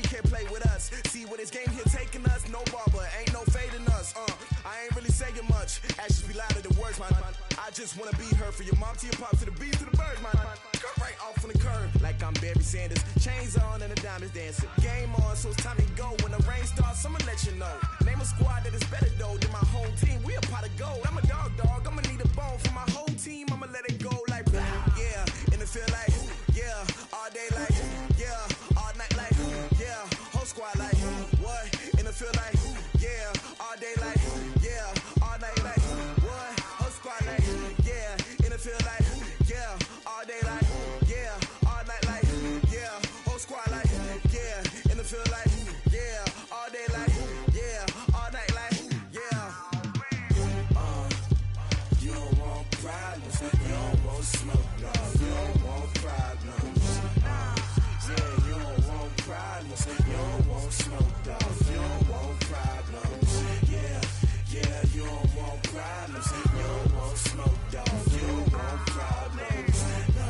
can't play with us. See where this game here taking us? No barber, ain't no fading us. I ain't really saying much. Actions be louder than words, man. I just wanna be heard from your mom to your pop to the beat to the birds, man. Cut right off on the curb, like I'm Barry Sanders. Chains on and the diamonds dancing. Game on, so it's time to go. When the rain starts, I'ma let you know. Name a squad that is better though than my whole team. We a pot of gold. I'm a dog. I'ma need a bone for my whole team. I'ma let it go like yeah. And it feel like yeah. All day like yeah. All night like yeah. Whole squad like what? And it feel like yeah. All day like yeah. All night like what? Whole squad like yeah. And it feel like yeah. All day like yeah. All night like yeah. Whole squad like yeah. And it feel like yeah. All day like yeah. All night like yeah. You don't want problems. You don't want smoke, no. You don't want problems. Yeah, you don't want problems. You don't want smoke, dog. You don't want problems. Yeah, you don't want problems. You don't want smoke, dog. You don't want problems. No,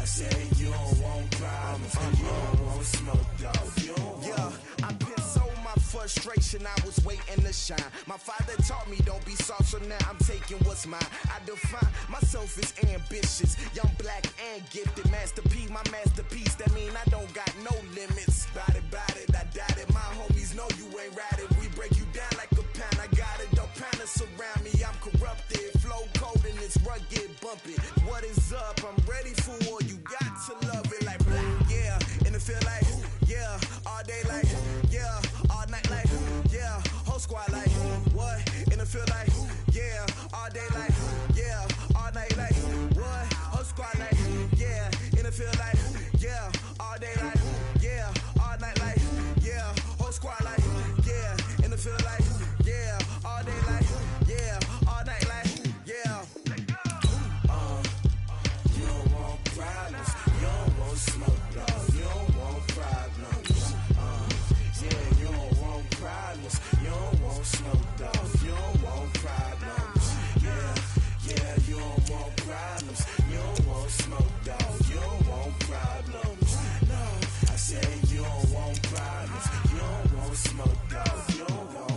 I said you don't want problems. You don't want smoke, dog. You don't want. Yeah, I've been so my frustration, I was waiting to shine. My father taught me don't be soft, so now I'm taking what's mine. I define myself as ambitious, young, black, and gifted. Master P, my masterpiece. That mean I don't got no limits. Bout it, I doubt it. My homies know you ain't ratted. We break you down like a pound. I got it, don't panic surround me. I'm corrupted, flow cold and it's rugged, bumpy. What is up? I'm ready for war. You got to love it like black, yeah. And it feel like yeah. All day like yeah. All night like yeah. Whole squad like what? And it feel like yeah. All day like yeah. All night like what? Whole squad like yeah. And it feel like yeah. All day like yeah. All night like yeah. Whole squad like yeah. And it feel like yeah. All day like yeah. All night like yeah. You don't want problems. You don't want smoke, no. You don't want problems. Yeah, you don't want problems. You don't want smoke, dog. You don't want problems. Yeah, you don't want problems. You don't want smoke, dog. You don't want problems. No, I said you don't want problems. You don't want smoke, dog. You don't want.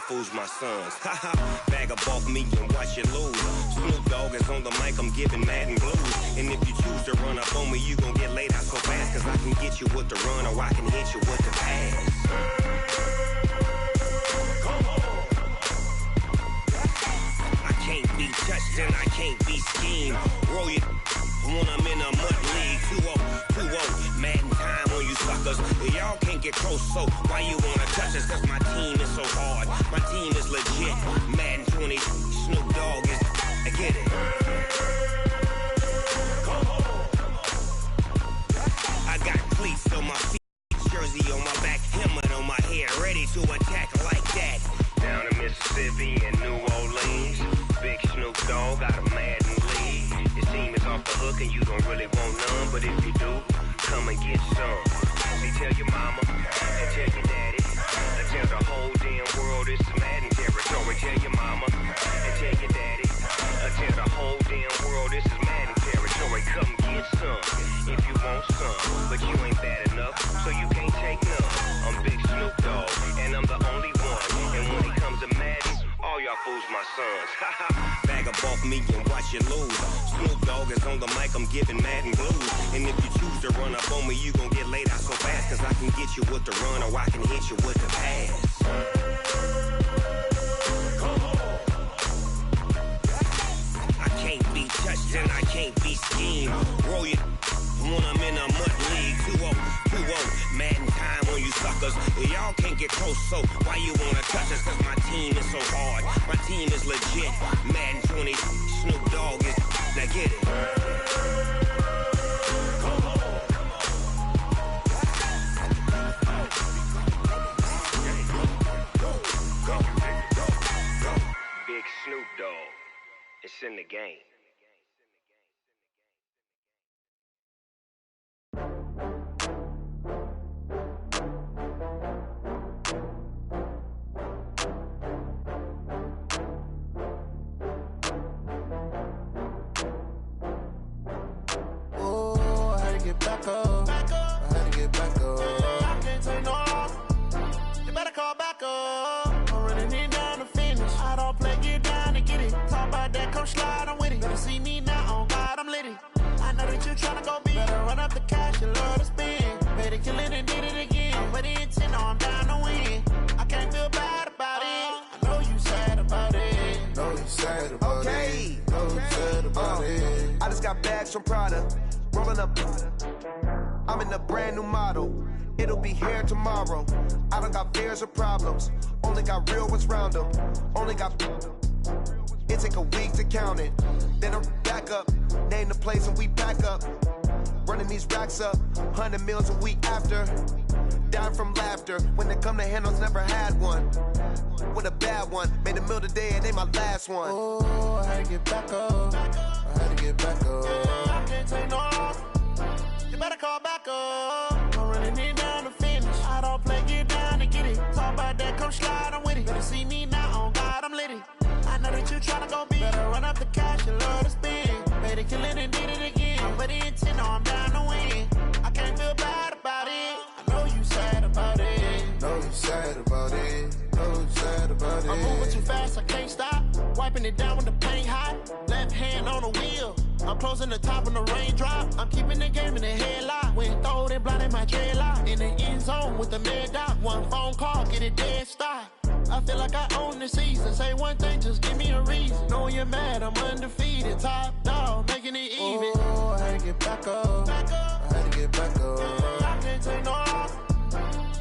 Fools my sons. Haha, bag up off me and watch you lose. Snoop Dogg is on the mic, I'm giving Madden blues. And if you choose to run up on me, you gon' get laid out so fast. Cause I can get you with the run or I can hit you with the pass. Come on. I can't be touched and I can't be schemed. Roll you when I'm in a mud league. 2-0, Madden time on you suckers. Y'all can't get close, so why you wanna touch us? Cause my team is so hard. My team is legit. Madden 20, Snoop Dogg is. I get it. I got cleats on my feet, jersey on my back, helmet on my head, ready to attack like that. Down in Mississippi and New Orleans, Big Snoop Dogg got a Madden lead. Your team is off the hook and you don't really want none, but if you do, come and get some. See, tell your mama and tell your daddy, and tell the whole damn world it's Madden territory. Tell your mama and tell your daddy, and tell the whole damn world this is Madden territory. Come get some. some, but you ain't bad enough, so you can't take none. I'm Big Snoop Dogg, and I'm the only one. And when it comes to Madden, all y'all fools my sons. Bag up off me and watch you lose. Snoop Dogg is on the mic, I'm giving Madden blues. And if you choose to run up on me, you gon' get laid out so fast. Cause I can get you with the run or I can hit you with the pass. I can't be touched and I can't be schemed. Roll you when I'm in a mud league. 2-0, Madden time on you suckers. Y'all can't get close, so why you wanna touch us? Cause my team is so hard, my team is legit. Madden 20, Snoop Dogg is, now get it. Big Snoop Dogg, it's in the game. Back up. I had to get back up. I can't take no loss. You better call back up. I'm running it down to finish. I don't play, get down to get it. Talk about that, come slide, I'm with it. Better see me now, on God, I'm litty. I know that you tryna go big. Better run up the cash, you love to spend. Better kill it and did it again. But the intent, no, I'm down to win. I can't feel bad about it. I know you sad about it. Know you sad about it. Know you sad about it. I just got bags from Prada. Rolling up, I'm in a brand new model. It'll be here tomorrow. I don't got fears or problems. Only got real ones round them. Only got. It take a week to count it. Then I'm back up. Name the place and we back up. Running these racks up. 100 meals a week after. Down from laughter. When they come to handles, never had one. With a bad one. Made a meal today and ain't my last one. Oh, I had to get back up. I had to get back up. I can't take no loss. You better call back up. I'm running it down to finish. I don't play, get down to get it. Talk about that, come slide, I'm with it. Better see me now, on God, I'm litty. I know that you tryna go big. Better run up the cash, you love to spend. Better kill it and did it again. But the intent, no, I'm down to win. I can't feel bad about it. I know you sad about it. Know you sad about it. Know you sad about it. I'm moving too fast, I can't stop. Wiping it down with the paint hot. Left hand on the wheel. I'm closing the top when the raindrop. I'm keeping the game in the headlock. When throwed and blinded my dreadlock. In the end zone with the mad dot. One phone call, get it dead stop. I feel like I own the season. Say one thing, just give me a reason. Knowing you're mad, I'm undefeated. Top dog, making it even. Oh, I had to get back up. I had to get back up. I can't take no loss.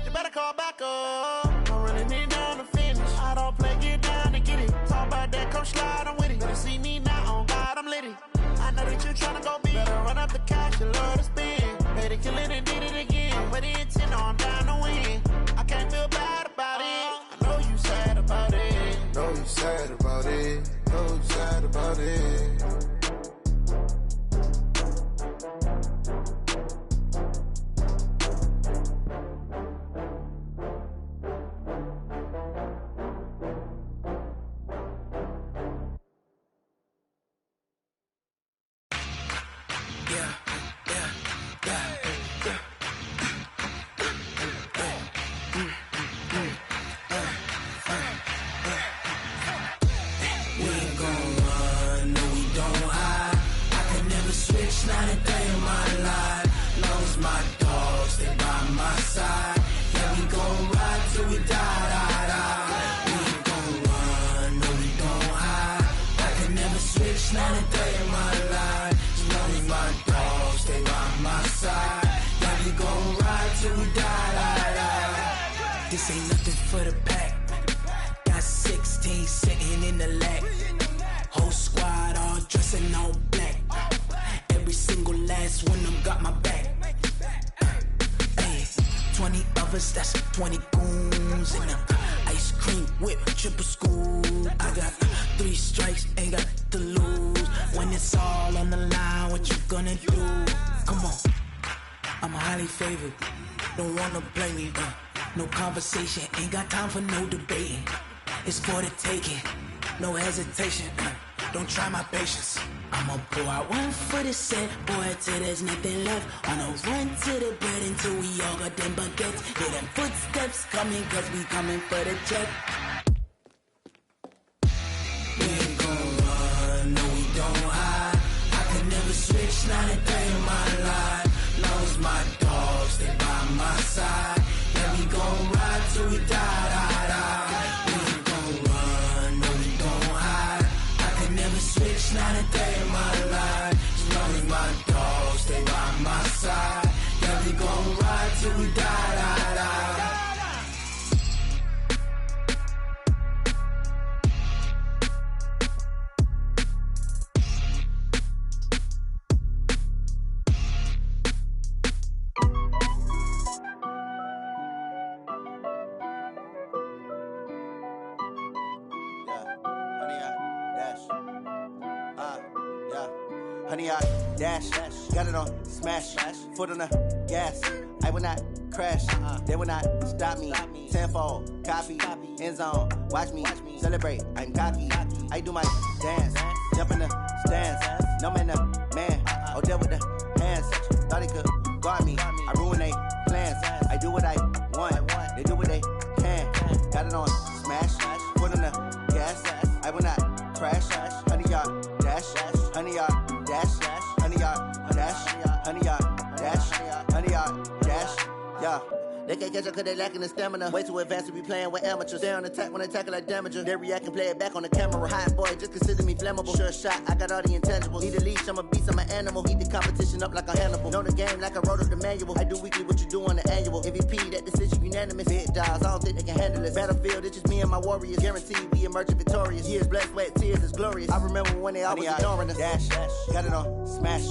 You better call back up. I'm running it down to finish. I don't play, get down to get it. Talk about that, come slide, I'm with it. Better see me now, on God, I'm litty. I know that you tryna go big. Better run up the cash, you love to spend. Better kill it and did it again. But the intent, no, I'm down to win. I can't feel bad about it. I know you sad about it. Know you sad about it. Know you sad about it. Not a day in my life. Long as my dogs stay by my side. Yeah, we gon' ride till we die. We ain't gon' run, no, we don't hide. I can never switch, not a day in my life. As long as my dogs stay by my side. Yeah, we gon' ride till we die. This ain't nothing for the pack. Got 16 sitting in the lap. Whole squad all dressing all black. Every single last one of them got my back. Hey, 20 of us, that's 20 goons. And ice cream whip, triple scoop. I got 3 strikes, ain't got to lose. When it's all on the line, what you gonna do? Come on, I'm highly favored. Don't wanna play me, no conversation. Ain't got time for no debating. It's for the taking, no hesitation. Don't try my patience. I'ma pour out one for the set, boy, till there's nothing left. On a run to the bread until we all got them baguettes. Hear them footsteps coming, cause we coming for the check. We ain't gon' run, no we don't hide. I could never switch, not a day in my life. Long as my dogs, stay by my side. Yeah, we gon' ride till we die, die, die. We ain't gon' run, no we don't hide. I could never switch, not a day in my life. As long as my dogs stay by my side. Yeah, we gon' ride till we die, die, die. Honey, I dash, got it on smash, foot on the gas. I will not crash, they will not stop me. Tenfold, copy, end zone, watch me celebrate. I'm cocky, I do my dance, jump in the stands. No man, the man, oh, deal with the hands. Thought he could guard me, I ruin they plans. I do what I want, they do what they can. Got it on smash, foot on the gas. I will not crash, honey, y'all dash, honey, y'all dash, honey, y'all dash, honey, y'all dash, honey, y'all dash, yeah. They can't catch up cause they lacking the stamina. Way too advanced to be playing with amateurs. Stay on attack when they tackle like damager. They react and play it back on the camera. Hot boy, just consider me flammable. Sure shot, I got all the intangibles. Need a leash, I'm a beast, I'm an animal. Heat the competition up like a Hannibal. Know the game like I wrote up the manual. I do weekly what you do on the annual. MVP, that decision unanimous. Big dogs, I don't think they can handle it. Battlefield, it's just me and my warriors. Guaranteed we emerging victorious. Years, blood, sweat, tears, is glorious. I remember when they always ignoring us. Dash, got it on smash,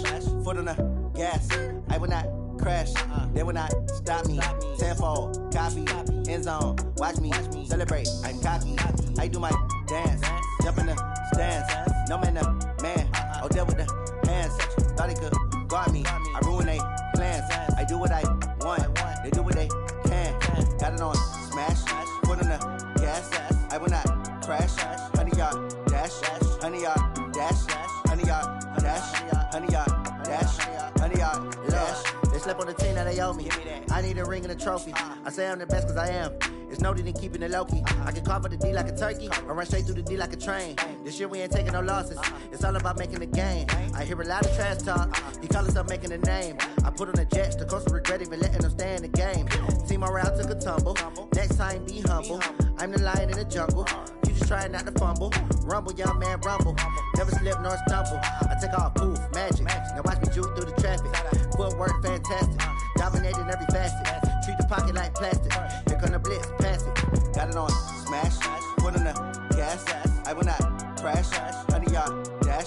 foot on the gas. I will not crash, they will not stop me. Tenfold, copy, end zone, watch me celebrate. I'm cocky, I do my dance, jump in the stands. No man, the man, oh, deal with the hands. Thought he could guard me, I ruin they plans. I do what I want, they do what they can. Got it on smash, foot on the gas. I will not crash, honey, y'all dash, honey, y'all dash, honey, y'all dash, honey, y'all dash, honey, y'all dash. They slept on the team that they owe me. I need a ring and a trophy. I say I'm the best cause I am. It's no need in keeping it low-key. I can carve the D like a turkey or run straight through the D like a train. This year we ain't taking no losses. It's all about making the game. I hear a lot of trash talk. He call himself making a name. I put on the Jets. The coach will regret even letting them stay in the game. Team around took a tumble. Next time be humble. I'm the lion in the jungle. You just trying not to fumble. Rumble, young man, rumble. Never slip nor stumble. I take off, poof, magic. Now watch me juke through the traffic. Footwork fantastic. Dominating every facet. Treat the pocket like plastic. Here come the blitz, pass it. Got it on smash, foot on the gas. I will not crash. Honey, y'all dash,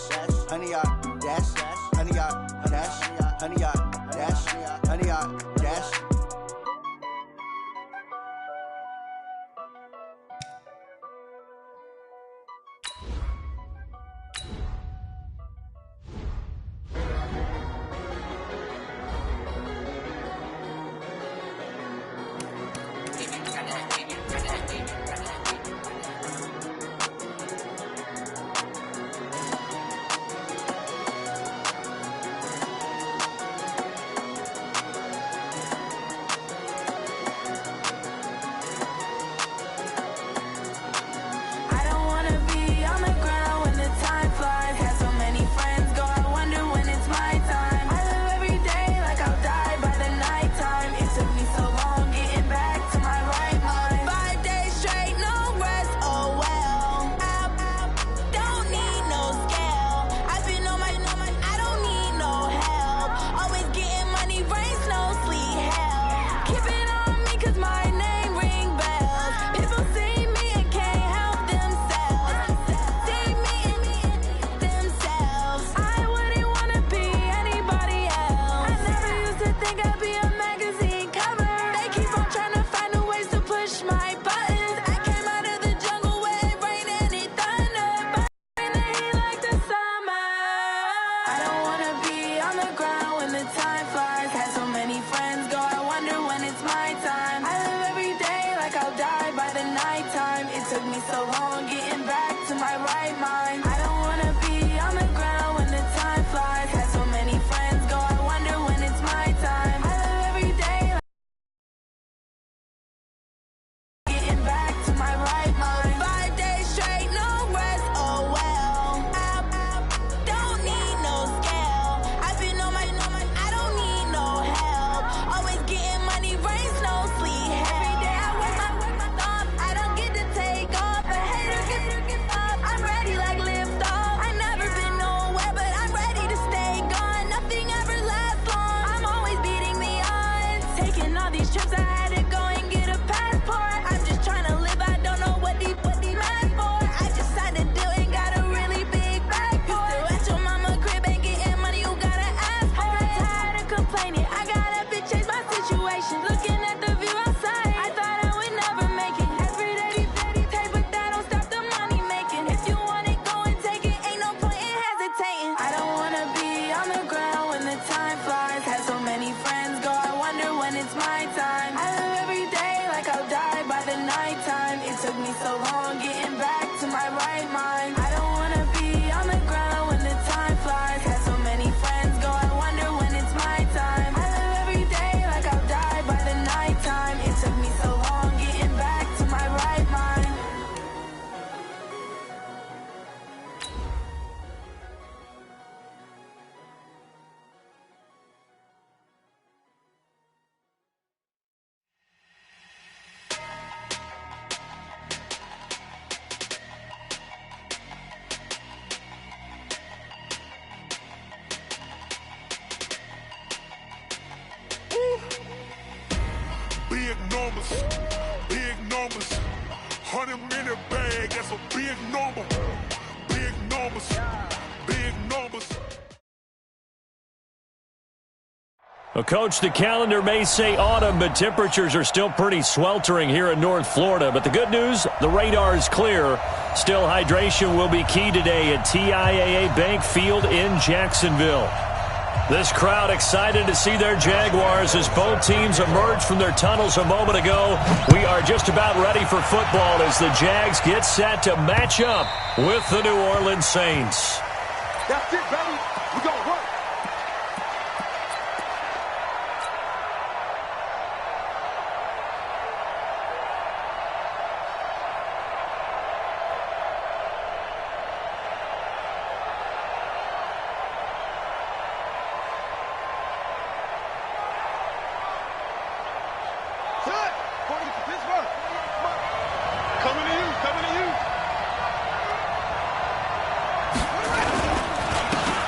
honey, y'all dash, honey, y'all dash, honey, y'all dash, honey, y'all dash. big numbers, big numbers. 100 minute bag, that's a big number. Big numbers, big numbers. Well, Coach, the calendar may say autumn, but temperatures are still pretty sweltering here in North Florida. But the good news, the radar is clear. Still, hydration will be key today at TIAA Bank Field in Jacksonville. This crowd excited to see their Jaguars as both teams emerge from their tunnels a moment ago. We are just about ready for football as the Jags get set to match up with the New Orleans Saints. That's it, baby. We gonna work.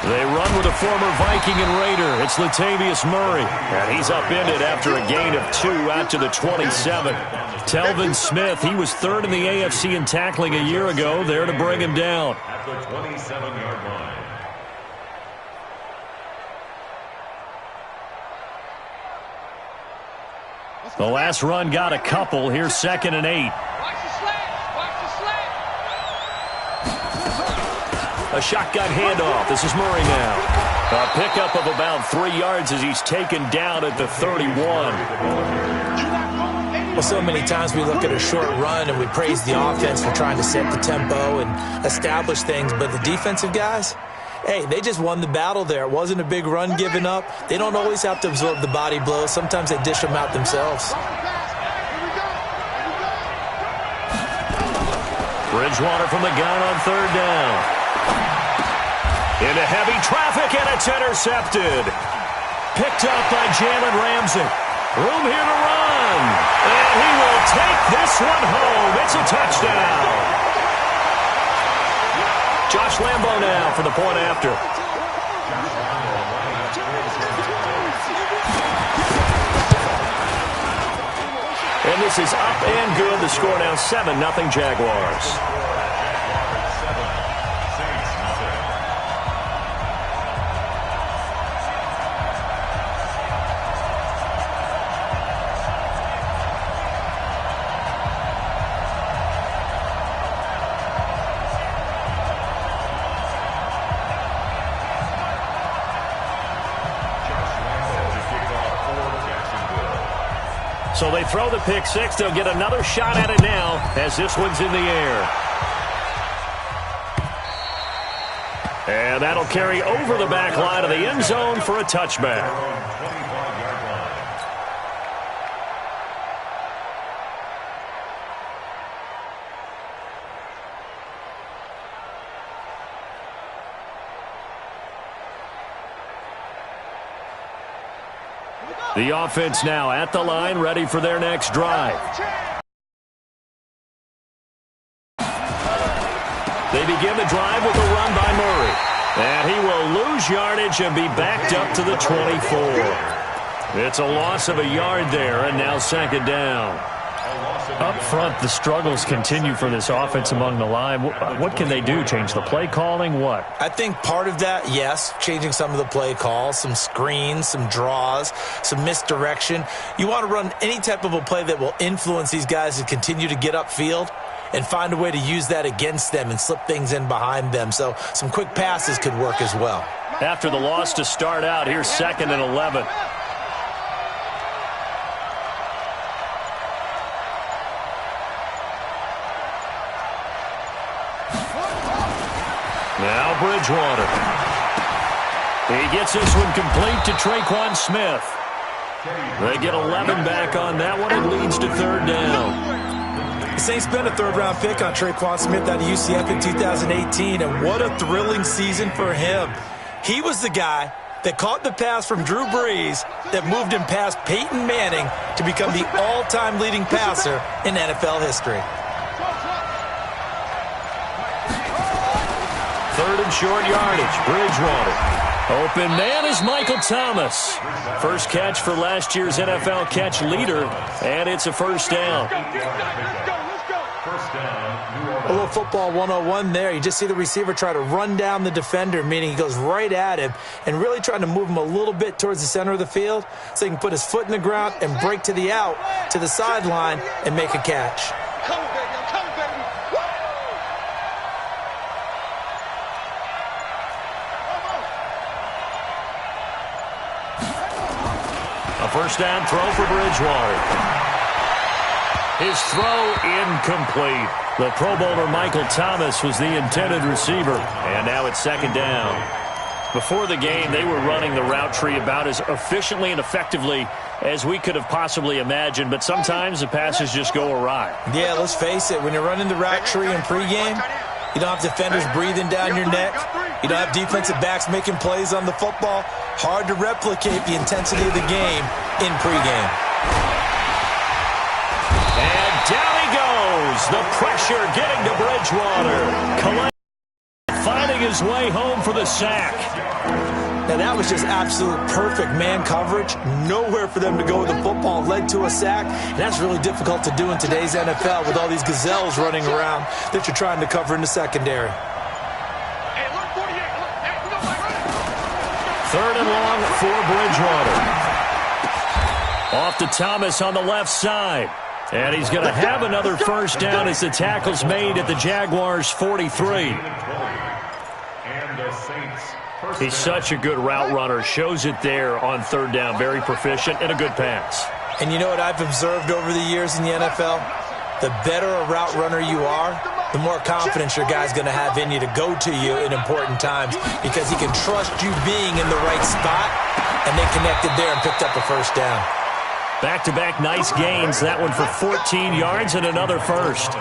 They run with a former Viking and Raider. It's Latavius Murray, and he's upended after a gain of 2 out to the 27. Telvin Smith, he was third in the AFC in tackling a year ago, there to bring him down. At the 27-yard line. The last run got a couple. Here's 2nd and 8. A shotgun handoff. This is Murray now. A pickup of about 3 yards as he's taken down at the 31. Well, so many times we look at a short run and we praise the offense for trying to set the tempo and establish things, but the defensive guys, hey, they just won the battle there. It wasn't a big run given up. They don't always have to absorb the body blows. Sometimes they dish them out themselves. Bridgewater from the gun on 3rd down. Into heavy traffic, and it's intercepted. Picked up by Jalen Ramsey. Room here to run. And he will take this one home. It's a touchdown. Josh Lambo now for the point after. And this is up and good. The score now 7-0 Jaguars. So they throw the pick six. They'll get another shot at it now as this one's in the air. And that'll carry over the back line of the end zone for a touchback. The offense now at the line, ready for their next drive. They begin the drive with a run by Murray. And he will lose yardage and be backed up to the 24. It's a loss of a yard there, and now 2nd down. Up front, the struggles continue for this offense among the line. What can they do? Change the play calling? What? I think part of that, yes, changing some of the play calls, some screens, some draws, some misdirection. You want to run any type of a play that will influence these guys to continue to get upfield and find a way to use that against them and slip things in behind them. So some quick passes could work as well. After the loss to start out, here's 2nd and 11. Now Bridgewater. He gets this one complete to Traquan Smith. They get 11 back on that one. It leads to 3rd down. The Saints spent a 3rd-round pick on Traquan Smith out of UCF in 2018, and what a thrilling season for him. He was the guy that caught the pass from Drew Brees that moved him past Peyton Manning to become the all-time leading passer in NFL history. 3rd and short yardage. Bridgewater. Open man is Michael Thomas. First catch for last year's NFL catch leader, and it's a first down. A little football 101 there. You just see the receiver try to run down the defender, meaning he goes right at him and really trying to move him a little bit towards the center of the field so he can put his foot in the ground and break to the out, to the sideline, and make a catch. A first down throw for Bridgewater. His throw incomplete. The Pro Bowler Michael Thomas was the intended receiver. And now it's second down. Before the game, they were running the route tree about as efficiently and effectively as we could have possibly imagined. But sometimes the passes just go awry. Yeah, let's face it. When you're running the route tree in pregame, you don't have defenders breathing down your neck. You don't have defensive backs making plays on the football. Hard to replicate the intensity of the game in pregame. And down he goes. The pressure getting to Bridgewater. Finding his way home for the sack. Now that was just absolute perfect man coverage. Nowhere for them to go with the football. Led to a sack. And that's really difficult to do in today's NFL with all these gazelles running around that you're trying to cover in the secondary. Third and long for Bridgewater. Off to Thomas on the left side. And he's going to have another first down as the tackle's made at the Jaguars' 43. He's such a good route runner. Shows it there on third down. Very proficient and a good pass. And you know what I've observed over the years in the NFL? The better a route runner you are, the more confidence your guy's going to have in you to go to you in important times because he can trust you being in the right spot, and they connected there and picked up a first down. Back-to-back nice gains. That one for 14 yards and another first.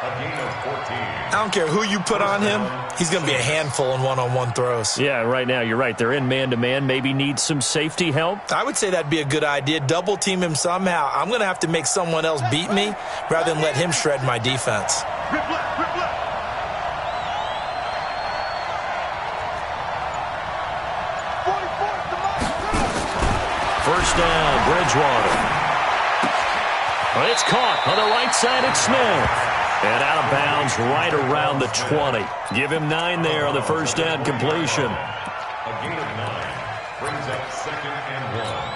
I don't care who you put on him. He's going to be a handful in one-on-one throws. Yeah, right now you're right. They're in man-to-man. Maybe need some safety help. I would say that'd be a good idea. Double team him somehow. I'm going to have to make someone else beat me rather than let him shred my defense. First down, Bridgewater. Well, it's caught on the right side at Smith. And out of bounds right around the 20. Give him 9 there on the first down completion. A gain of 9 brings up second and 1.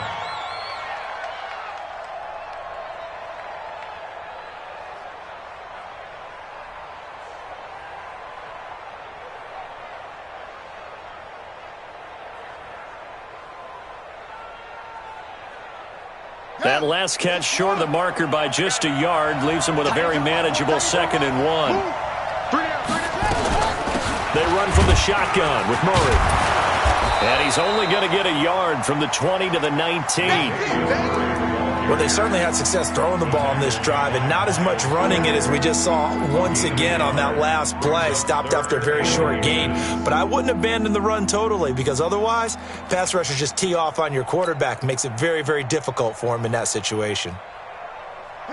That last catch short of the marker by just a yard leaves him with a very manageable second and 1. They run from the shotgun with Murray. And he's only going to get a yard from the 20 to the 19. Well, they certainly had success throwing the ball on this drive and not as much running it as we just saw once again on that last play. Stopped after a very short gain. But I wouldn't abandon the run totally because otherwise, pass rushers just tee off on your quarterback. Makes it very, very difficult for him in that situation.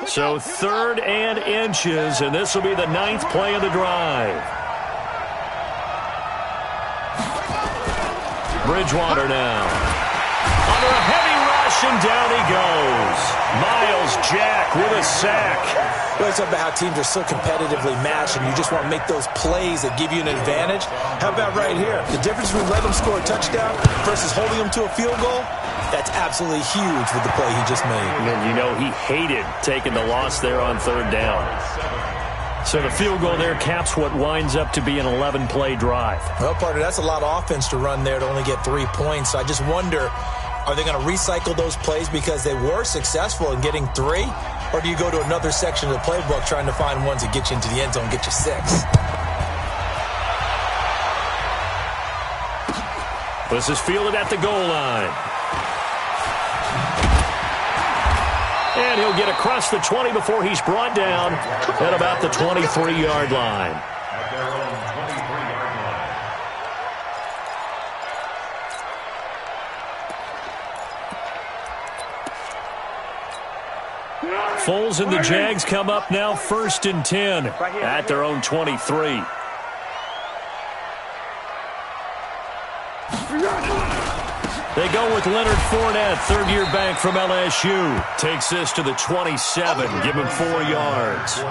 So 3rd and inches, and this will be the 9th play of the drive. Bridgewater now. Under a heavy rush, and down he goes. Miles Jack with a sack. Well, it's about how teams are so competitively matched, and you just want to make those plays that give you an advantage. How about right here? The difference between letting them score a touchdown versus holding them to a field goal, that's absolutely huge with the play he just made. And you know he hated taking the loss there on 3rd down. So the field goal there caps what winds up to be an 11-play drive. Well, partner, that's a lot of offense to run there to only get 3 points. So I just wonder, are they going to recycle those plays because they were successful in getting 3? Or do you go to another section of the playbook trying to find ones that get you into the end zone and get you 6? This is fielded at the goal line. And he'll get across the 20 before he's brought down at about the 23-yard line. At their own 23-yard line. Foles and the Jags come up now 1st and 10 at their own 23. They go with Leonard Fournette, third-year back from LSU. Takes this to the 27, give him 4 yards.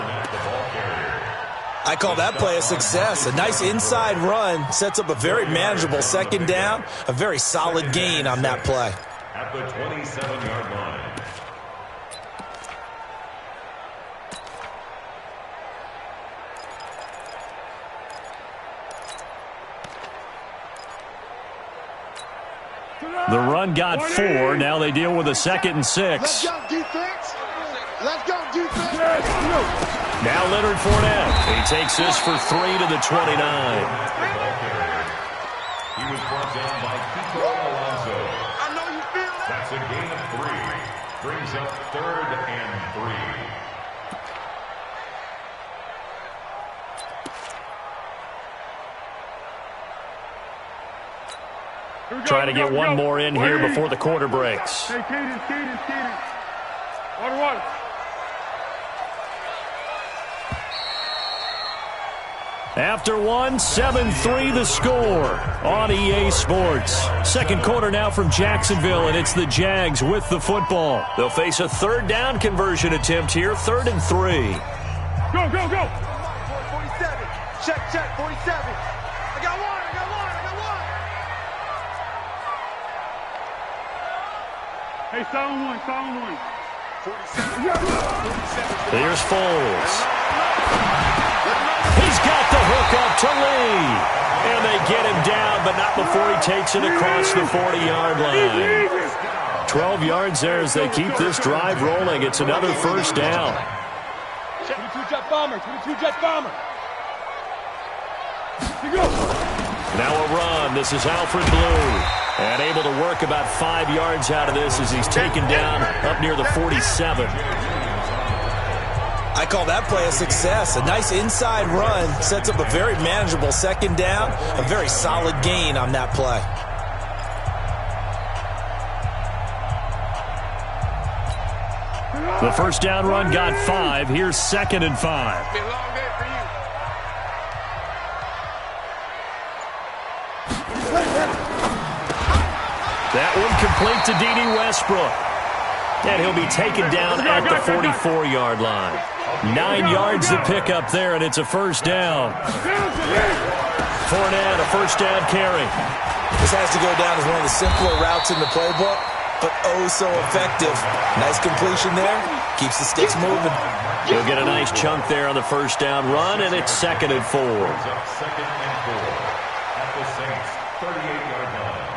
I call that play a success. A nice inside run sets up a very manageable second down. A very solid gain on that play. At the 27-yard line. The run got 4. Now they deal with a 2nd and 6. Let's go, defense. Let's go, defense. Now Leonard Fournette. He takes this for 3 to the 29. He was brought down by Kiko Alonso. I know you feel it. That's a gain of 3. Brings up 3rd and 3. Trying to get one more in here before the quarter breaks. Hey, Cadence. Water. After one, 7-3 the score on EA Sports. Second quarter now from Jacksonville, and it's the Jags with the football. They'll face a third down conversion attempt here, 3rd and 3. Go. 47. Check, 47. I got one. Hey, sound one. 47. Here's Foles. He's got the hook up to Lee. And they get him down, but not before he takes it across the 40-yard line. 12 yards there as they keep this drive rolling. It's another first down. 22-jet bomber. Now a run. This is Alfred Blue. And able to work about 5 yards out of this as he's taken down up near the 47. I call that play a success. A nice inside run sets up a very manageable second down. A very solid gain on that play. The first down run got 5. Here's 2nd and 5. Been a long day for you. That one complete to D.D. Westbrook. And he'll be taken down at the 44-yard line. 9 yards to pick up there, and it's a first down. Fournette, a first down carry. This has to go down as one of the simpler routes in the playbook, but oh so effective. Nice completion there. Keeps the sticks moving. He'll get a nice chunk there on the first down run, and it's 2nd and 4. 2nd and 4. At the Saints' 38-yard line.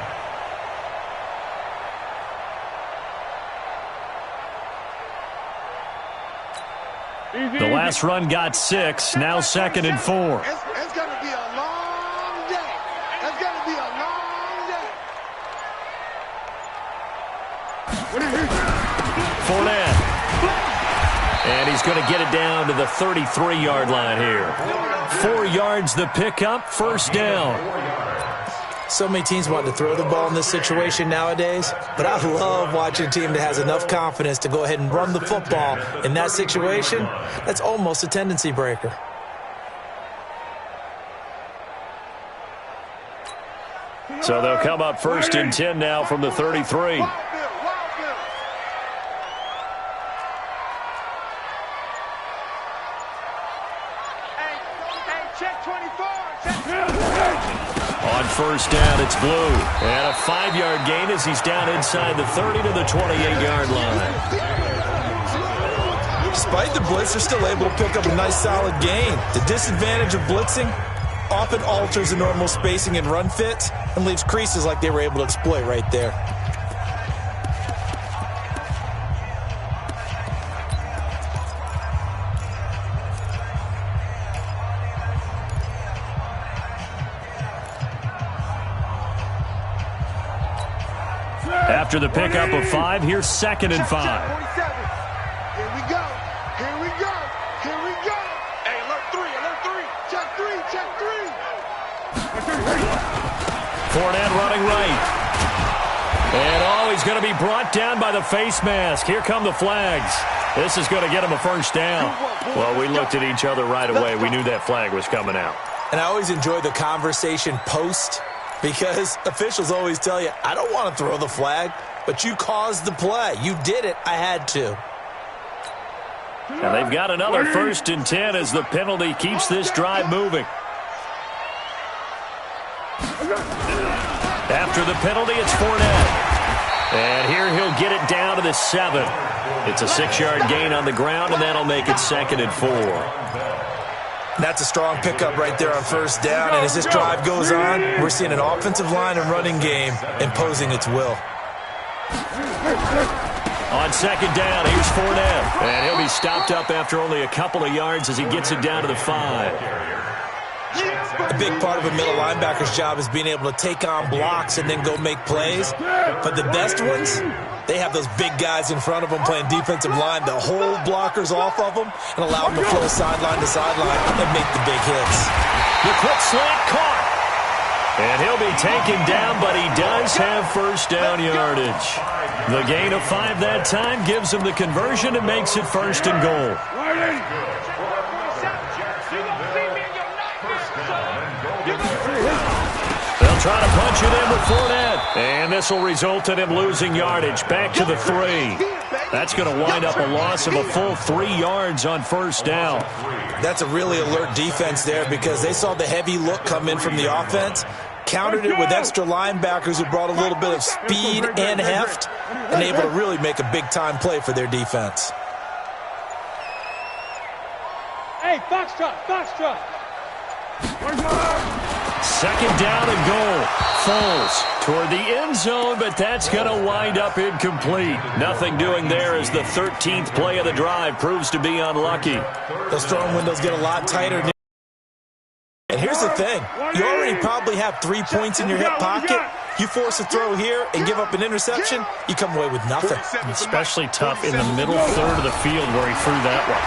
The last run got 6. Now 2nd and 4. It's going to be a long day. It's going to be a long day. Fournette. And he's going to get it down to the 33-yard line here. 4 yards the pickup, first down. So many teams want to throw the ball in this situation nowadays, but I love watching a team that has enough confidence to go ahead and run the football in that situation. That's almost a tendency breaker. So they'll come up 1st and 10 now from the 33. On first down, it's Blue. And a 5-yard gain as he's down inside the 30 to the 28-yard line. Despite the blitz, they're still able to pick up a nice solid gain. The disadvantage of blitzing often alters the normal spacing and run fits and leaves creases like they were able to exploit right there. After the pickup of 5, here's 2nd and 5. Here we go. Hey, alert 3. Check 3. Fournette running right. And he's going to be brought down by the face mask. Here come the flags. This is going to get him a first down. Well, we looked at each other right away. We knew that flag was coming out. And I always enjoy the conversation post because officials always tell you, I don't want to throw the flag, but you caused the play. You did it. I had to. And they've got another 1st and 10 as the penalty keeps this drive moving. After the penalty, it's Fournette. And here he'll get it down to the 7. It's a 6-yard gain on the ground, and that'll make it 2nd and 4. That's a strong pickup right there on 1st down. And as this drive goes on, we're seeing an offensive line and running game imposing its will. On 2nd down, here's Fournette. And he'll be stopped up after only a couple of yards as he gets it down to the 5. A big part of a middle linebacker's job is being able to take on blocks and then go make plays. But the best ones, they have those big guys in front of them playing defensive line that hold blockers off of them and allow them to flow sideline to sideline and make the big hits. The quick slant caught. And he'll be taken down, but he does have 1st down yardage. The gain of 5 that time gives him the conversion and makes it 1st and goal. They'll try to punch it in with Fournette. And this will result in him losing yardage back to the 3. That's going to wind up a loss of a full 3 yards on 1st down. That's a really alert defense there because they saw the heavy look come in from the offense, countered it with extra linebackers who brought a little bit of speed and heft, and able to really make a big-time play for their defense. Hey, Foxtrot. 2nd down and goal. Foles toward the end zone, but that's going to wind up incomplete. Nothing doing there as the 13th play of the drive proves to be unlucky. Those throwing windows get a lot tighter. And here's the thing. You already probably have 3 points in your hip pocket. You force a throw here and give up an interception, you come away with nothing. Especially tough in the middle third of the field where he threw that one.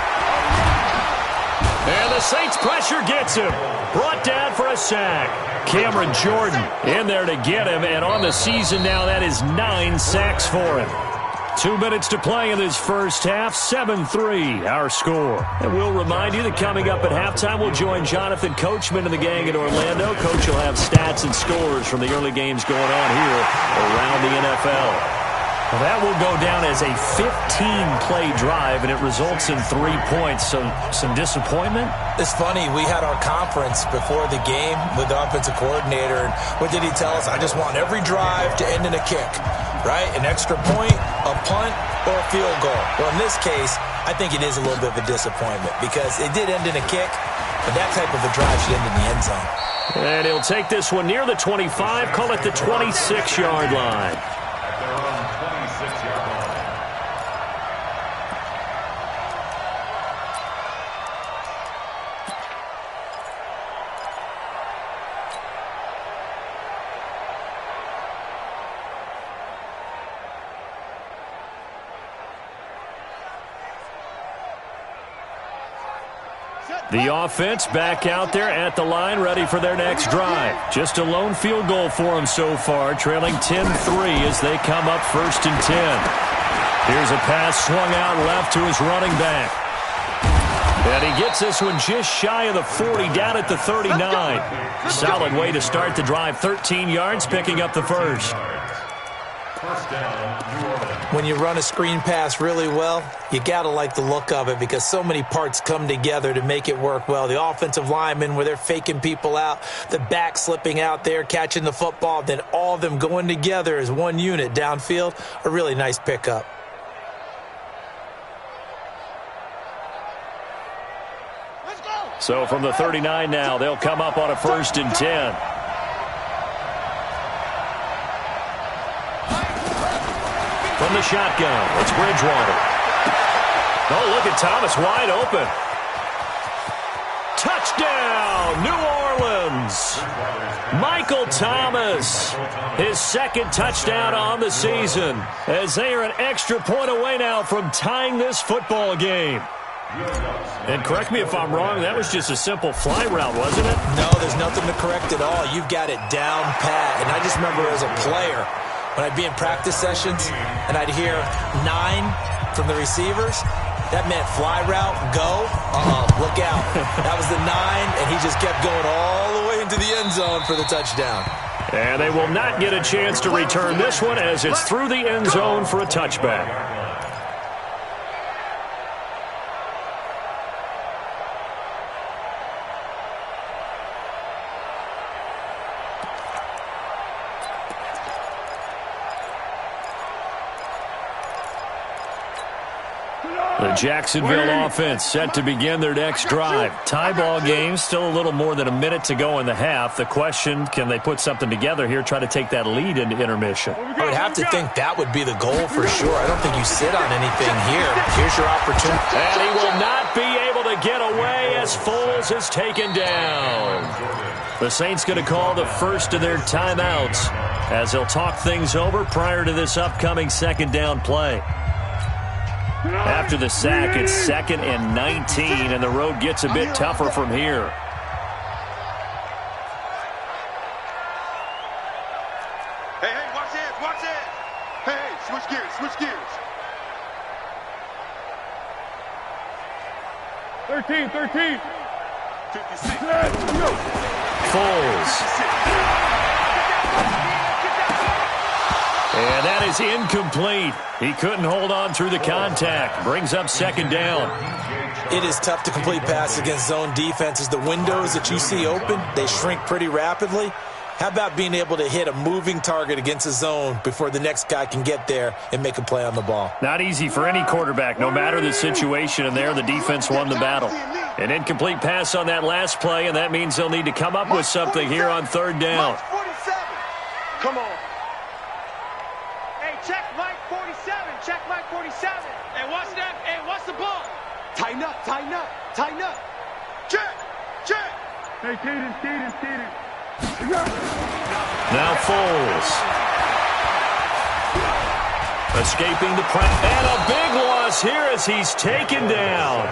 And the Saints pressure gets him. Brought down for a sack. Cameron Jordan in there to get him. And on the season now, that is 9 sacks for him. 2 minutes to play in this first half. 7-3 our score. And we'll remind you that coming up at halftime, we'll join Jonathan Coachman and the gang in Orlando. Coach will have stats and scores from the early games going on here around the NFL. Well, that will go down as a 15-play drive, and it results in 3 points. So some disappointment? It's funny. We had our conference before the game with the offensive coordinator, and what did he tell us? I just want every drive to end in a kick, right? An extra point, a punt, or a field goal. Well, in this case, I think it is a little bit of a disappointment because it did end in a kick, but that type of a drive should end in the end zone. And he'll take this one near the 25, call it the 26-yard line. The offense back out there at the line, ready for their next drive. Just a lone field goal for them so far, trailing 10-3 as they come up 1st and 10. Here's a pass swung out left to his running back. And he gets this one just shy of the 40, down at the 39. Solid way to start the drive, 13 yards, picking up the first. When you run a screen pass really well, you got to like the look of it because so many parts come together to make it work well. The offensive linemen, where they're faking people out, the back slipping out there, catching the football, then all of them going together as one unit downfield, a really nice pickup. So from the 39 now, they'll come up on a 1st and 10. From the shotgun, it's Bridgewater. Oh, look at Thomas wide open. Touchdown, New Orleans. Michael Thomas, his 2nd touchdown on the season, as they are an extra point away now from tying this football game. And correct me if I'm wrong, that was just a simple fly route, wasn't it? No, there's nothing to correct at all. You've got it down pat. And I just remember as a player, when I'd be in practice sessions and I'd hear 9 from the receivers, that meant fly route, go, look out. That was the 9, and he just kept going all the way into the end zone for the touchdown. And they will not get a chance to return this one as it's through the end zone for a touchback. The Jacksonville offense set to begin their next drive. Tie ball game, still a little more than a minute to go in the half. The question, can they put something together here, try to take that lead into intermission? I would have to think that would be the goal for sure. I don't think you sit on anything here. Here's your opportunity. And he will not be able to get away as Foles is taken down. The Saints going to call the first of their timeouts as they'll talk things over prior to this upcoming second down play. After the sack, it's 2nd and 19, and the road gets a bit tougher from here. Hey, watch this. Hey, switch gears. 13. 56. Foles. And that is incomplete. He couldn't hold on through the contact. Brings up second down. It is tough to complete passes against zone defenses. The windows that you see open, they shrink pretty rapidly. How about being able to hit a moving target against a zone before the next guy can get there and make a play on the ball? Not easy for any quarterback, no matter the situation. And there, the defense won the battle. An incomplete pass on that last play, and that means they'll need to come up with something here on third down. Come on. Check Mike 47. Hey, watch that. Hey, watch the ball. Tighten up. Check. Hey, Cadence. Now Foles. Escaping the press. And a big loss here as he's taken down.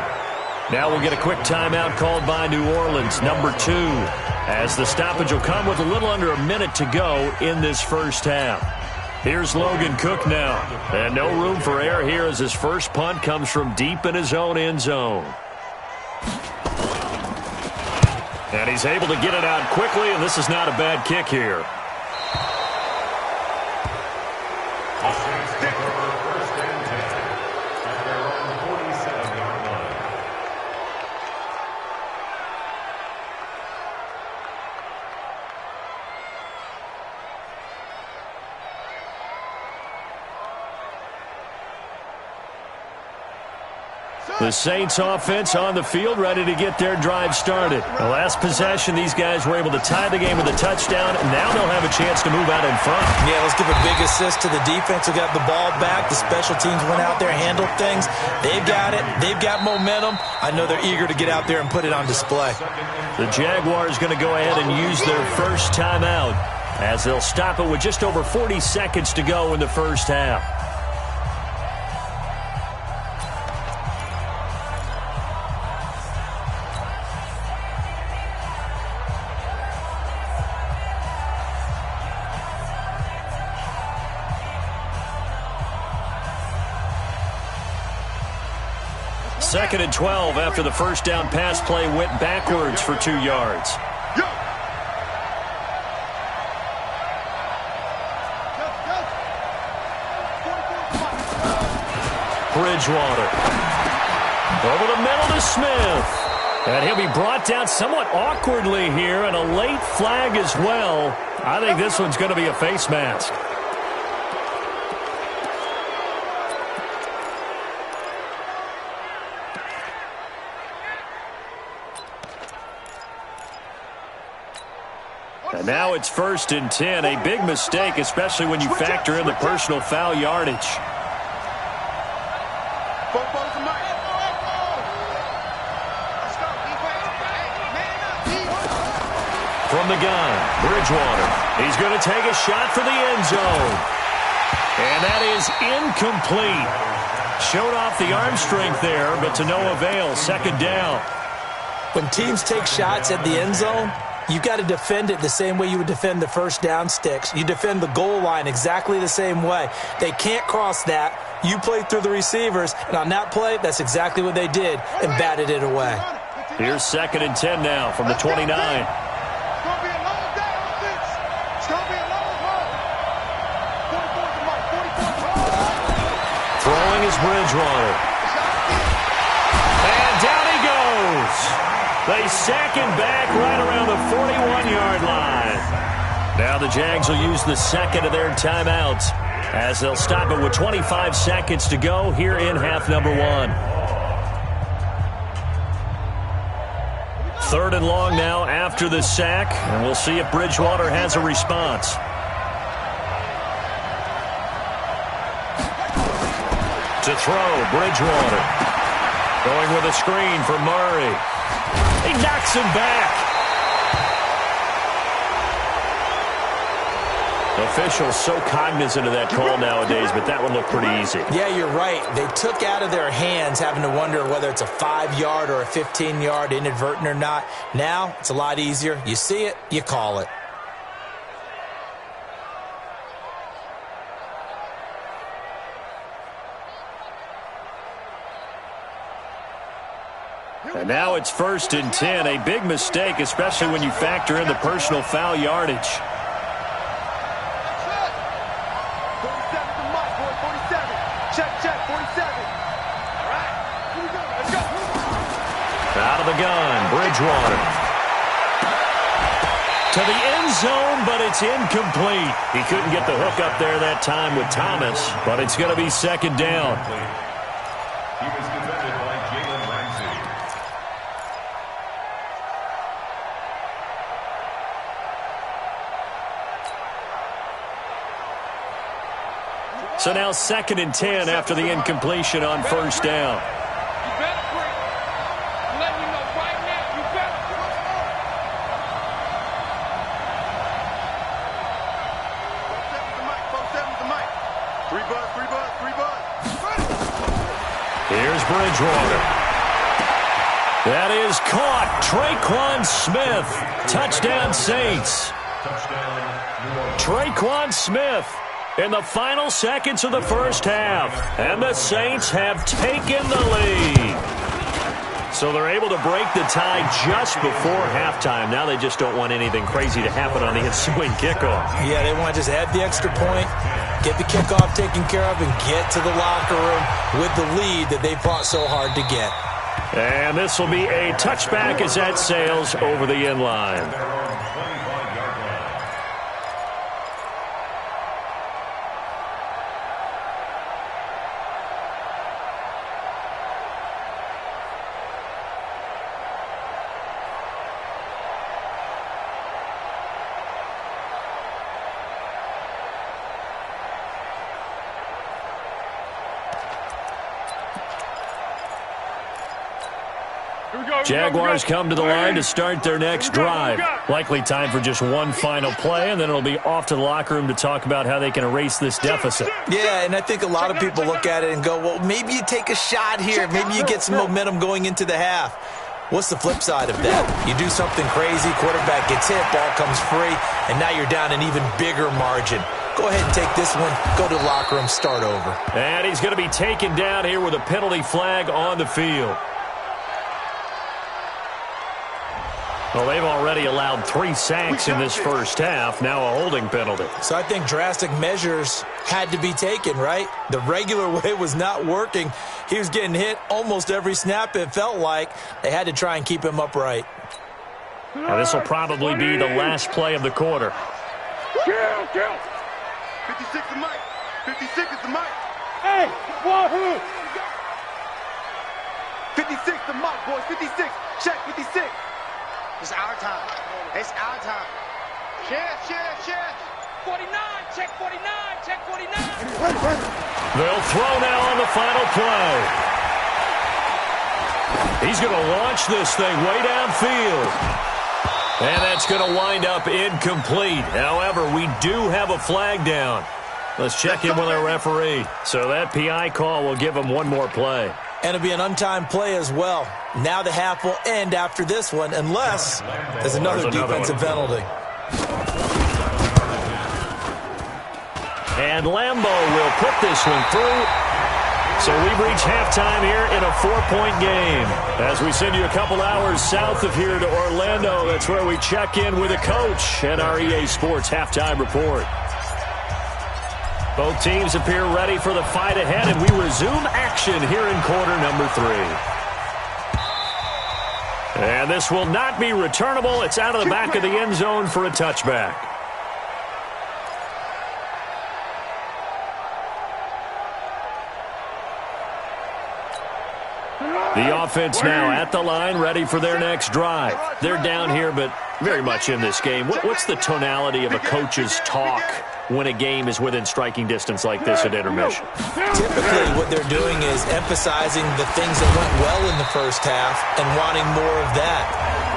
Now we'll get a quick timeout called by New Orleans, number 2, as the stoppage will come with a little under a minute to go in this first half. Here's Logan Cook now. And no room for error here as his first punt comes from deep in his own end zone. And he's able to get it out quickly, and this is not a bad kick here. The Saints offense on the field, ready to get their drive started. The last possession, these guys were able to tie the game with a touchdown, and now they'll have a chance to move out in front. Yeah, let's give a big assist to the defense who got the ball back. The special teams went out there, handled things. They've got it. They've got momentum. I know they're eager to get out there and put it on display. The Jaguars going to go ahead and use their first timeout as they'll stop it with just over 40 seconds to go in the first half. Second and 12 after the first down pass play went backwards for 2 yards. Bridgewater. Over the middle to Smith. And he'll be brought down somewhat awkwardly here, and a late flag as well. I think this one's going to be a face mask. And now it's 1st and 10. A big mistake, especially when you factor in the personal foul yardage. From the gun, Bridgewater. He's going to take a shot for the end zone. And that is incomplete. Showed off the arm strength there, but to no avail. Second down. When teams take shots at the end zone, you've got to defend it the same way you would defend the first down sticks. You defend the goal line exactly the same way. They can't cross that. You play through the receivers, and on that play, that's exactly what they did and batted it away. Here's 2nd and 10 now from the 29. It's going to be a long day on this. It's going to be Here's Bridgewater. And down he goes. They sack him back right around the 41-yard line. Now the Jags will use the second of their timeouts as they'll stop it with 25 seconds to go here in half number one. 3rd and long now after the sack, and we'll see if Bridgewater has a response. To throw, Bridgewater. Going with a screen for Murray. He knocks him back. Officials so cognizant of that call nowadays, but that one looked pretty easy. Yeah, you're right. They took out of their hands having to wonder whether it's a 5-yard or a 15-yard inadvertent or not. Now, it's a lot easier. You see it, you call it. And now it's 1st and 10. A big mistake, especially when you factor in the personal foul yardage. Out of the gun, Bridgewater. To the end zone, but it's incomplete. He couldn't get the hook up there that time with Thomas, but it's going to be 2nd down. He was defended by Jalen Ramsey. So now 2nd and 10 after the incompletion on 1st down. Here's Bridgewater. That is caught. Traquan Smith. Touchdown, Saints. Traquan Smith in the final seconds of the first half. And the Saints have taken the lead. So they're able to break the tie just before halftime. Now they just don't want anything crazy to happen on the ensuing kickoff. Yeah, they want to just add the extra point, get the kickoff taken care of, and get to the locker room with the lead that they fought so hard to get. And this will be a touchback as that sails over the end line. Jaguars come to the line to start their next drive. Likely time for just one final play, and then it'll be off to the locker room to talk about how they can erase this deficit. Yeah, and I think a lot of people look at it and go, well, maybe you take a shot here. Maybe you get some momentum going into the half. What's the flip side of that? You do something crazy, quarterback gets hit, ball comes free, and now you're down an even bigger margin. Go ahead and take this one, go to the locker room, start over. And he's going to be taken down here with a penalty flag on the field. Well, they've already allowed 3 sacks in this first half, now a holding penalty. So I think drastic measures had to be taken, right? The regular way was not working. He was getting hit almost every snap, it felt like. They had to try and keep him upright. Now this will probably be the last play of the quarter. 56 to Mike. 56 is the Mike. Hey, wahoo! 56 to Mike, boys. 56. Check 56. It's our time. It's our time. Check. 49, check 49, check 49. They'll throw now on the final play. He's going to launch this thing way downfield. And that's going to wind up incomplete. However, we do have a flag down. Let's check in with our referee. So that PI call will give him one more play. And it'll be an untimed play as well. Now the half will end after this one, unless there's another defensive penalty. And Lambeau will put this one through. So we've reached halftime here in a 4-point game. As we send you a couple hours south of here to Orlando, that's where we check in with a coach and our EA Sports halftime report. Both teams appear ready for the fight ahead, and we resume action here in quarter number 3. And this will not be returnable. It's out of the back of the end zone for a touchback. The offense now at the line, ready for their next drive. They're down here, but very much in this game. What's the tonality of a coach's talk when a game is within striking distance like this at intermission? Typically, what they're doing is emphasizing the things that went well in the first half and wanting more of that.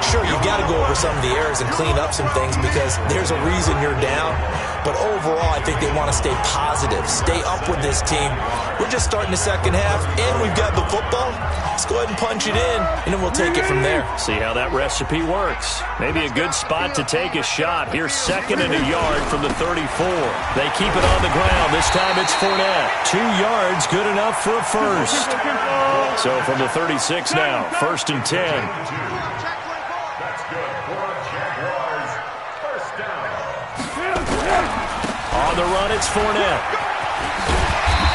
Sure, you've got to go over some of the errors and clean up some things because there's a reason you're down. But overall, I think they want to stay positive, stay up with this team. We're just starting the second half, and we've got the football. Let's go ahead and punch it in, and then we'll take it from there. See how that recipe works. Maybe a good spot to take a shot. Here's 2nd and a yard from the 34. They keep it on the ground. This time it's Fournette. 2 yards, good enough for a first. So from the 36 now, 1st and 10. That's good for Jaguars. First down. On the run, it's Fournette.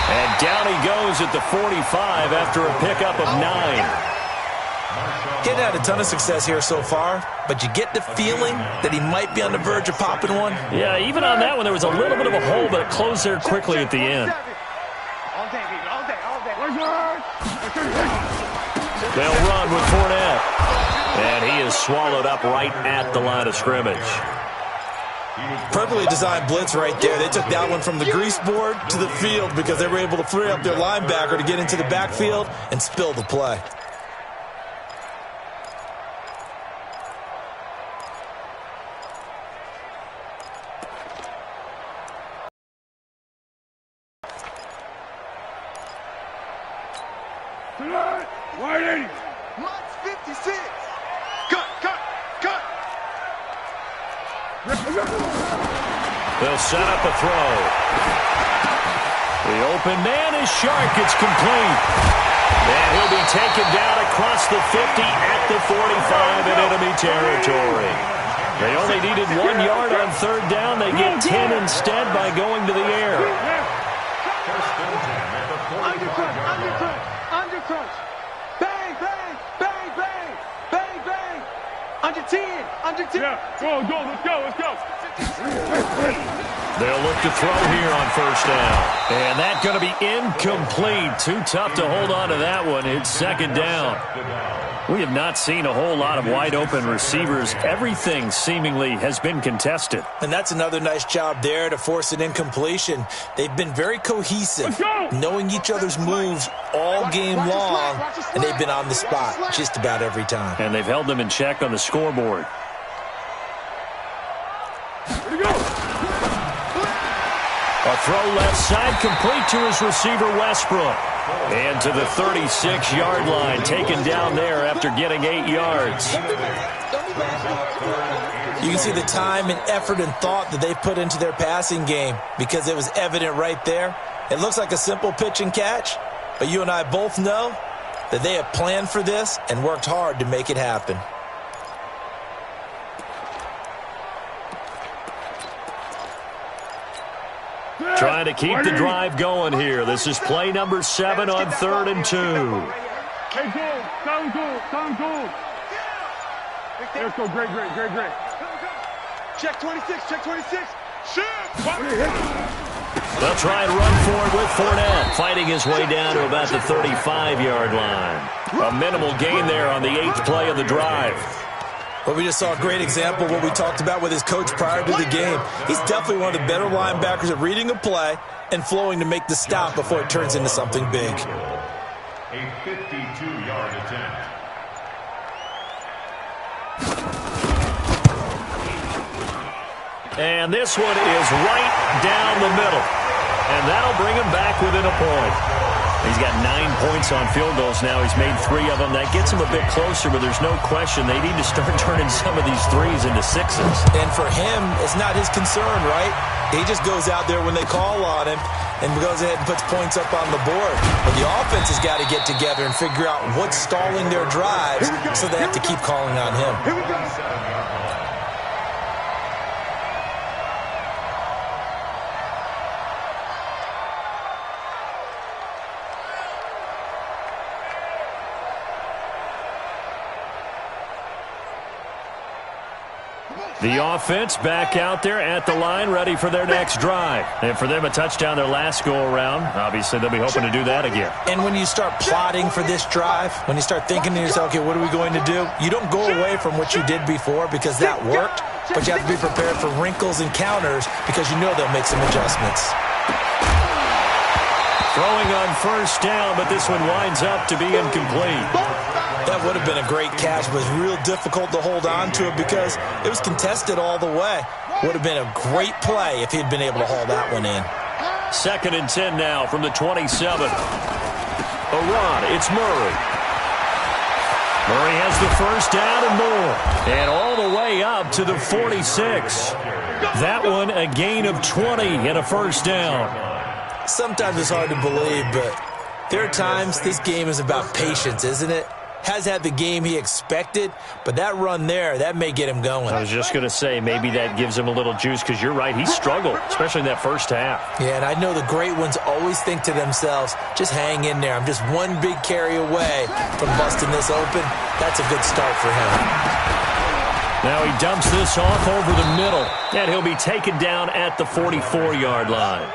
And down he goes at the 45 after a pickup of 9. Getting had a ton of success here so far, but you get the feeling that he might be on the verge of popping one. Yeah, even on that one, there was a little bit of a hole, but it closed there quickly at the end. They'll run with Fournette. And he is swallowed up right at the line of scrimmage. Perfectly designed blitz right there. They took that one from the grease board to the field because they were able to free up their linebacker to get into the backfield and spill the play. Wide 80. Max 56. Cut. They'll set up a throw. The open man is Shark. It's complete. And he'll be taken down across the 50 at the 45 in enemy territory. They only needed 1 yard on 3rd down. They get 10 instead by going to the air. Undercrunch. Bang, bang, bang, bang, bang, bang. Under 10, under 10. Yeah, go, let's go. They'll look to throw here on 1st down. And that's going to be incomplete. Too tough to hold on to that one. It's 2nd down. We have not seen a whole lot of wide open receivers. Everything seemingly has been contested. And that's another nice job there to force an incompletion. They've been very cohesive, knowing each other's moves all game long, and they've been on the spot just about every time. And they've held them in check on the scoreboard. A throw left side, complete to his receiver, Westbrook. And to the 36-yard line, taken down there after getting 8 yards. You can see the time and effort and thought that they put into their passing game because it was evident right there. It looks like a simple pitch and catch, but you and I both know that they have planned for this and worked hard to make it happen. Trying to keep the drive going here. This is play number 7 on 3rd and 2. Hey, sound good. Let's go, great. Check 26. Shit! They'll try and run for it with Fournette, fighting his way down to about the 35-yard line. A minimal gain there on the 8th play of the drive. Well, we just saw a great example of what we talked about with his coach prior to the game. He's definitely one of the better linebackers at reading a play and flowing to make the stop before it turns into something big. A 52-yard attempt. And this one is right down the middle. And that'll bring him back within a point. He's got 9 points on field goals now. He's made 3 of them. That gets him a bit closer, but there's no question they need to start turning some of these 3s into 6s. And for him, it's not his concern, right? He just goes out there when they call on him and goes ahead and puts points up on the board. But the offense has got to get together and figure out what's stalling their drives, so they have to keep calling on him. Here we go. The offense back out there at the line, ready for their next drive. And for them, a touchdown their last go-around. Obviously, they'll be hoping to do that again. And when you start plotting for this drive, when you start thinking to yourself, okay, what are we going to do? You don't go away from what you did before because that worked, but you have to be prepared for wrinkles and counters because you know they'll make some adjustments. Throwing on first down, but this one winds up to be incomplete. That would have been a great catch, but it was real difficult to hold on to it because it was contested all the way. Would have been a great play if he'd been able to haul that one in. 2nd and 10 now from the 27. A run, it's Murray. Murray has the first down and more. And all the way up to the 46. That one a gain of 20 and a first down. Sometimes it's hard to believe, but there are times this game is about patience, isn't it? Has had the game he expected, but that run there, that may get him going. I was just going to say, maybe that gives him a little juice because you're right, he struggled, especially in that first half. Yeah, and I know the great ones always think to themselves, just hang in there. I'm just one big carry away from busting this open. That's a good start for him. Now he dumps this off over the middle, and he'll be taken down at the 44-yard line.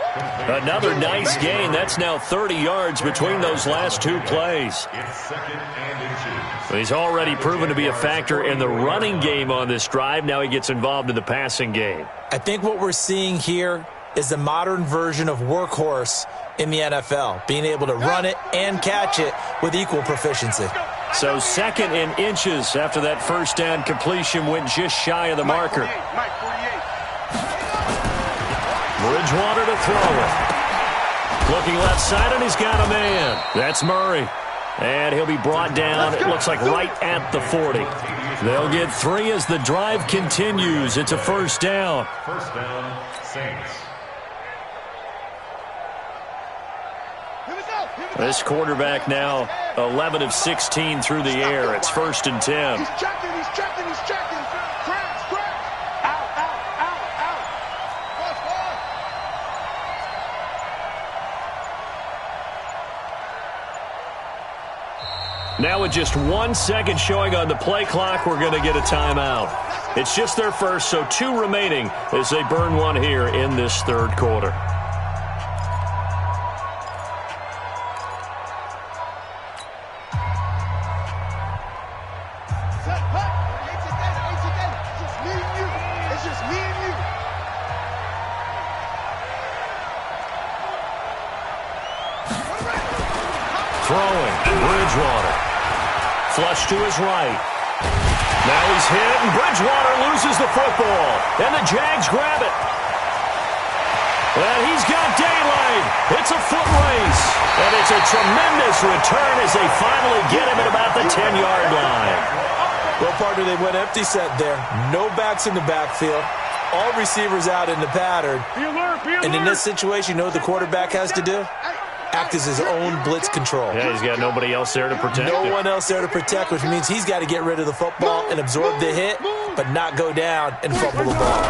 Another nice gain. That's now 30 yards between those last two plays. He's already proven to be a factor in the running game on this drive. Now he gets involved in the passing game. I think what we're seeing here is the modern version of workhorse in the NFL, being able to run it and catch it with equal proficiency. So 2nd and inches after that first down completion went just shy of the marker. Bridgewater to throw it. Looking left side, and he's got a man. That's Murray. And he'll be brought down, it looks like right at the 40. They'll get 3 as the drive continues. It's a first down. First down, Saints. This quarterback now 11 of 16 through the air. It's 1st and 10. He's checking. Crash. Out. Now with just 1 second showing on the play clock, we're going to get a timeout. It's just their first, so 2 remaining as they burn one here in this third quarter. Throwing, Bridgewater. Flush to his right. Now he's hit, and Bridgewater loses the football. And the Jags grab it. And he's got daylight. It's a foot race. And it's a tremendous return as they finally get him at about the 10-yard line. Well, partner, they went empty set there. No backs in the backfield. All receivers out in the pattern. And in this situation, you know what the quarterback has to do? Act as his own blitz control. Yeah, he's got nobody else there to protect No him. one else there to protect, which means he's got to get rid of the football and absorb the hit, but not go down and fumble the ball.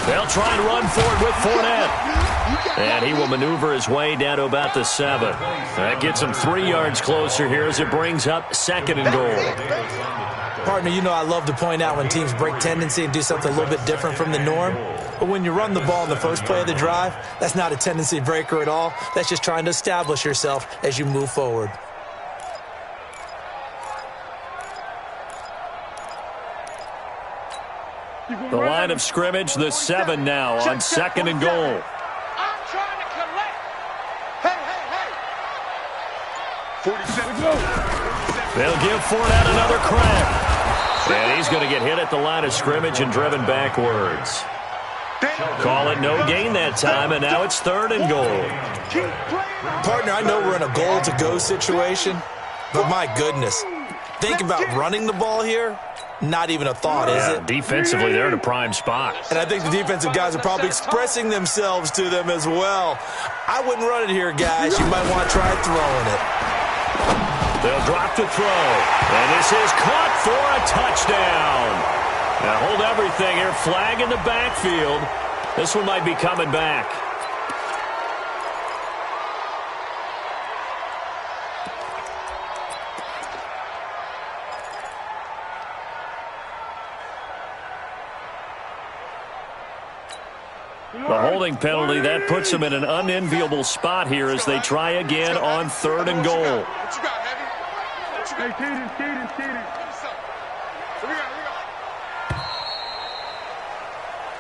They'll try and run for it with Fournette. And he will maneuver his way down to about the 7. That gets him 3 yards closer here as it brings up 2nd and goal. Partner, you know I love to point out when teams break tendency and do something a little bit different from the norm. But when you run the ball in the first play of the drive, that's not a tendency breaker at all. That's just trying to establish yourself as you move forward. The line of scrimmage, the 7 now on 2nd and goal. I'm trying to collect. Hey. 47 go. They'll give Fournette another crack. And he's going to get hit at the line of scrimmage and driven backwards. Call it no gain that time, and now it's 3rd and goal. Partner, I know we're in a goal-to-go situation, but my goodness, think about running the ball here. Not even a thought, is it? Defensively, they're in a prime spot. And I think the defensive guys are probably expressing themselves to them as well. I wouldn't run it here, guys. You might want to try throwing it. They'll drop to throw. And this is caught for a touchdown. Now hold everything here. Flag in the backfield. This one might be coming back. The holding penalty, that puts them in an unenviable spot here as they try again on 3rd and goal.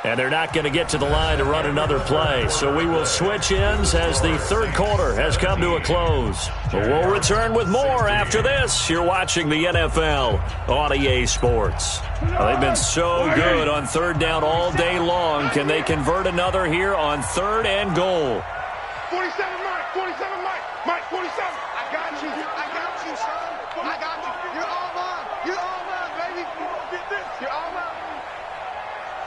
And they're not going to get to the line to run another play. So we will switch ends as the 3rd quarter has come to a close. But we'll return with more after this. You're watching the NFL on EA Sports. Well, they've been so good on 3rd down all day long. Can they convert another here on 3rd and goal? 47 Mike, 47 Mike, Mike 47. I got you, son. I got you. You're all mine. You're all mine, baby. Get this. You're all mine.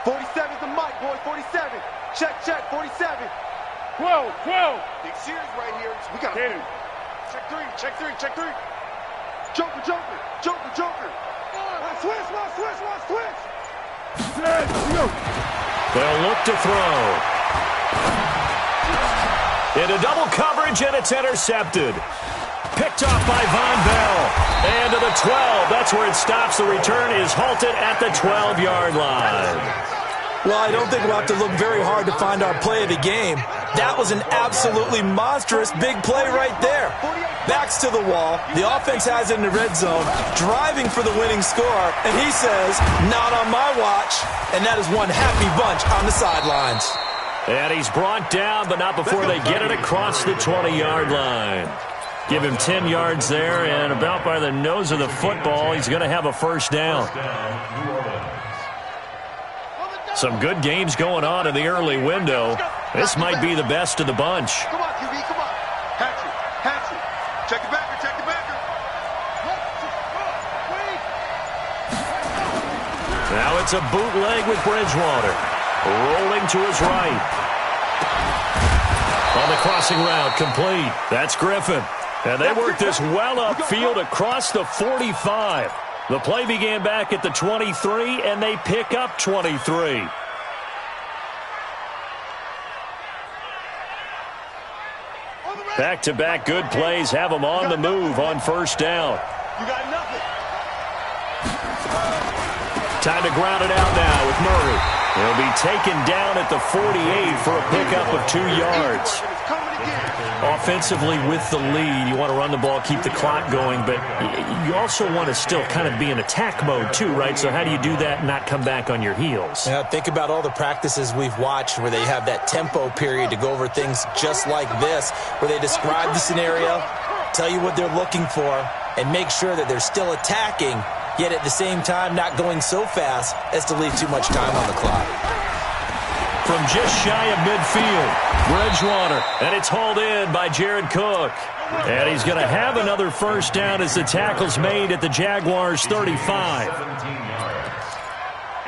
47's the mic, boys, 47. Check, 47. 12. Big series right here. So we got to check three. Joker. Switch. They'll look to throw. Into double coverage, and it's intercepted. Picked off by Von Bell. And to the 12. That's where it stops. The return is halted at the 12-yard line. Well, I don't think we'll have to look very hard to find our play of the game. That was an absolutely monstrous big play right there. Backs to the wall. The offense has it in the red zone, driving for the winning score. And he says, not on my watch. And that is one happy bunch on the sidelines. And he's brought down, but not before they get it across the 20-yard line. Give him 10 yards there, and about by the nose of the football, he's going to have a first down. Some good games going on in the early window. This might be the best of the bunch. Come on, QB, come on. Hatcher. Check the backer. Now it's a bootleg with Bridgewater. Rolling to his right. On the crossing route, complete. That's Griffin. And they work this well upfield across the 45. The play began back at the 23, and they pick up 23. Back-to-back good plays have them on the move on first down. You got nothing. Time to ground it out now with Murray. He'll be taken down at the 48 for a pickup of 2 yards. Offensively with the lead, you want to run the ball, keep the clock going, but you also want to still kind of be in attack mode too, right? So how do you do that and not come back on your heels? Yeah, think about all the practices we've watched where they have that tempo period to go over things just like this, where they describe the scenario, tell you what they're looking for, and make sure that they're still attacking, yet at the same time not going so fast as to leave too much time on the clock. From just shy of midfield, Bridgewater, and it's hauled in by Jared Cook. And he's going to have another first down as the tackle's made at the Jaguars' 35.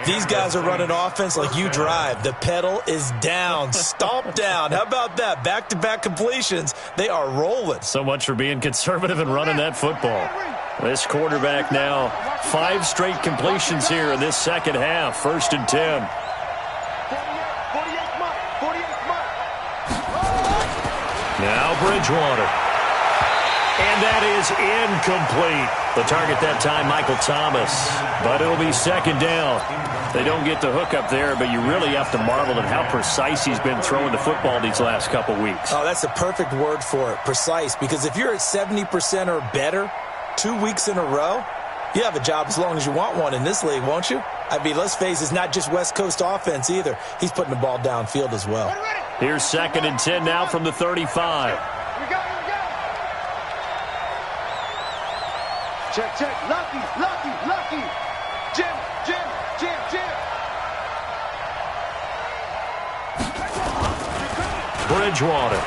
These guys are running offense like you drive. The pedal is down, stomp down. How about that? Back-to-back completions. They are rolling. So much for being conservative and running that football. This quarterback now, 5 straight completions here in this second half. 1st and 10. Now Bridgewater. And that is incomplete. The target that time, Michael Thomas. But it'll be 2nd down. They don't get the hook up there, but you really have to marvel at how precise he's been throwing the football these last couple weeks. Oh, that's the perfect word for it, precise. Because if you're at 70% or better 2 weeks in a row, you have a job as long as you want one in this league, won't you? I mean, let's face it, it's not just West Coast offense either. He's putting the ball downfield as well. Here's 2nd and 10 now from the 35. Check. Lucky. Jim. Bridgewater.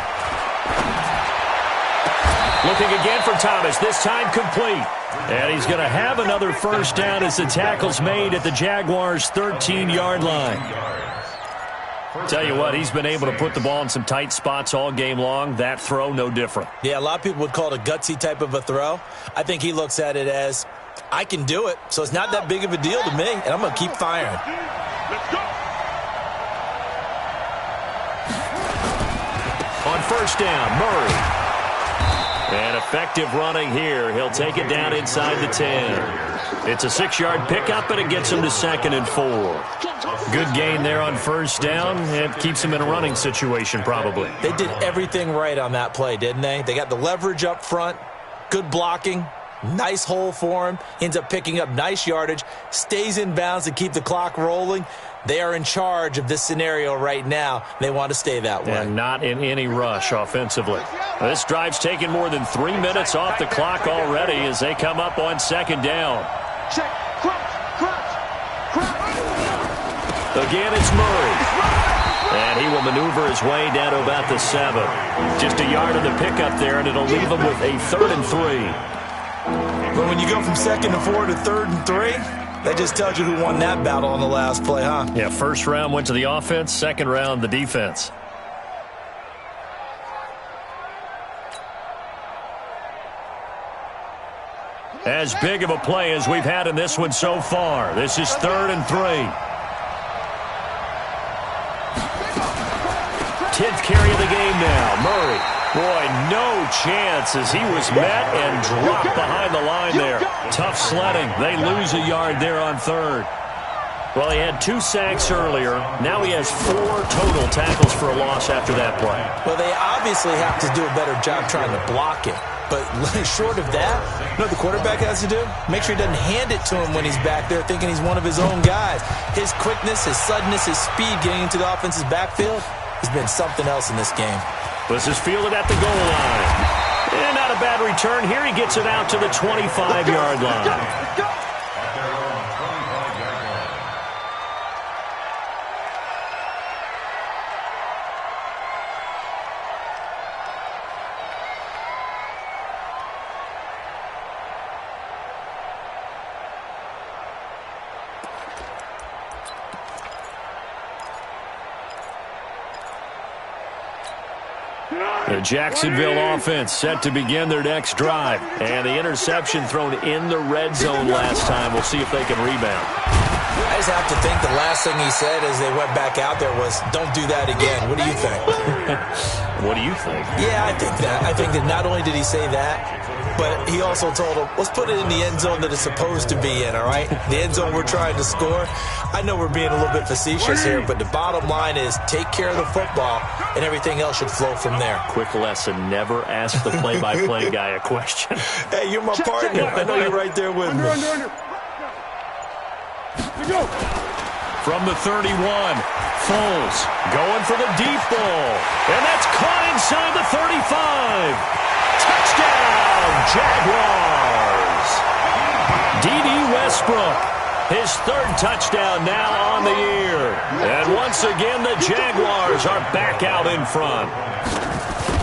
Looking again for Thomas, this time complete. And he's going to have another first down as the tackle's made at the Jaguars' 13-yard line. Tell you what, he's been able to put the ball in some tight spots all game long. That throw, no different. Yeah, a lot of people would call it a gutsy type of a throw. I think he looks at it as, I can do it, so it's not that big of a deal to me, and I'm going to keep firing. Let's go. On first down, Murray. And a Effective running here. He'll take it down inside the 10. It's a 6-yard pickup, and it gets him to 2nd and 4. Good gain there on first down. It keeps him in a running situation probably. They did everything right on that play, didn't they? They got the leverage up front, good blocking, nice hole for him. He ends up picking up nice yardage, stays in bounds to keep the clock rolling. They are in charge of this scenario right now. They want to stay that way. And not in any rush offensively. This drive's taken more than 3 minutes off the clock already as they come up on 2nd down. Check. Crunch. Again, it's Murray. And he will maneuver his way down to about the 7. Just a yard of the pickup there, and it'll leave him with a 3rd and 3. But when you go from 2nd and 4 to 3rd and 3, that just tells you who won that battle on the last play, huh? Yeah, first round went to the offense, second round the defense. As big of a play as we've had in this one so far. This is 3rd and 3. 10th carry of the game now. Murray. Boy, no chance as he was met and dropped behind the line there. Tough sledding. They lose a yard there on 3rd. Well, he had 2 sacks earlier. Now he has 4 total tackles for a loss after that play. Well, they obviously have to do a better job trying to block it. But short of that, you know what the quarterback has to do? Make sure he doesn't hand it to him when he's back there thinking he's one of his own guys. His quickness, his suddenness, his speed getting into the offense's backfield has been something else in this game. This is fielded at the goal line. And not a bad return. Here he gets it out to the 25-yard line. The Jacksonville offense set to begin their next drive. And the interception thrown in the red zone last time. We'll see if they can rebound. I just have to think the last thing he said as they went back out there was, don't do that again. What do you think? What do you think? Yeah, I think that. I think that not only did he say that, but he also told him, let's put it in the end zone that it's supposed to be in, all right? The end zone we're trying to score. I know we're being a little bit facetious here, but the bottom line is take care of the football, and everything else should flow from there. Quick lesson, never ask the play-by-play guy a question. Hey, you're my partner. I know you're right there with me. Under. Go. From the 31, Foles going for the deep ball. And that's caught inside the 35. Touchdown, Jaguars. D.D. Westbrook, his 3rd touchdown now on the year. And once again, the Jaguars are back out in front.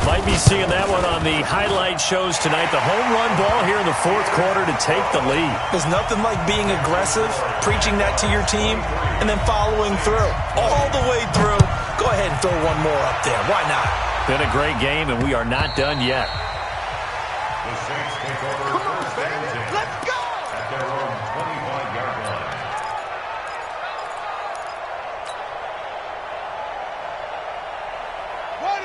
Might be seeing that one on the highlight shows tonight. The home run ball here in the 4th quarter to take the lead. There's nothing like being aggressive, preaching that to your team, and then following through. All the way through. Go ahead and throw one more up there. Why not? Been a great game, and we are not done yet. The Saints take over first and 10 at their own 25-yard line.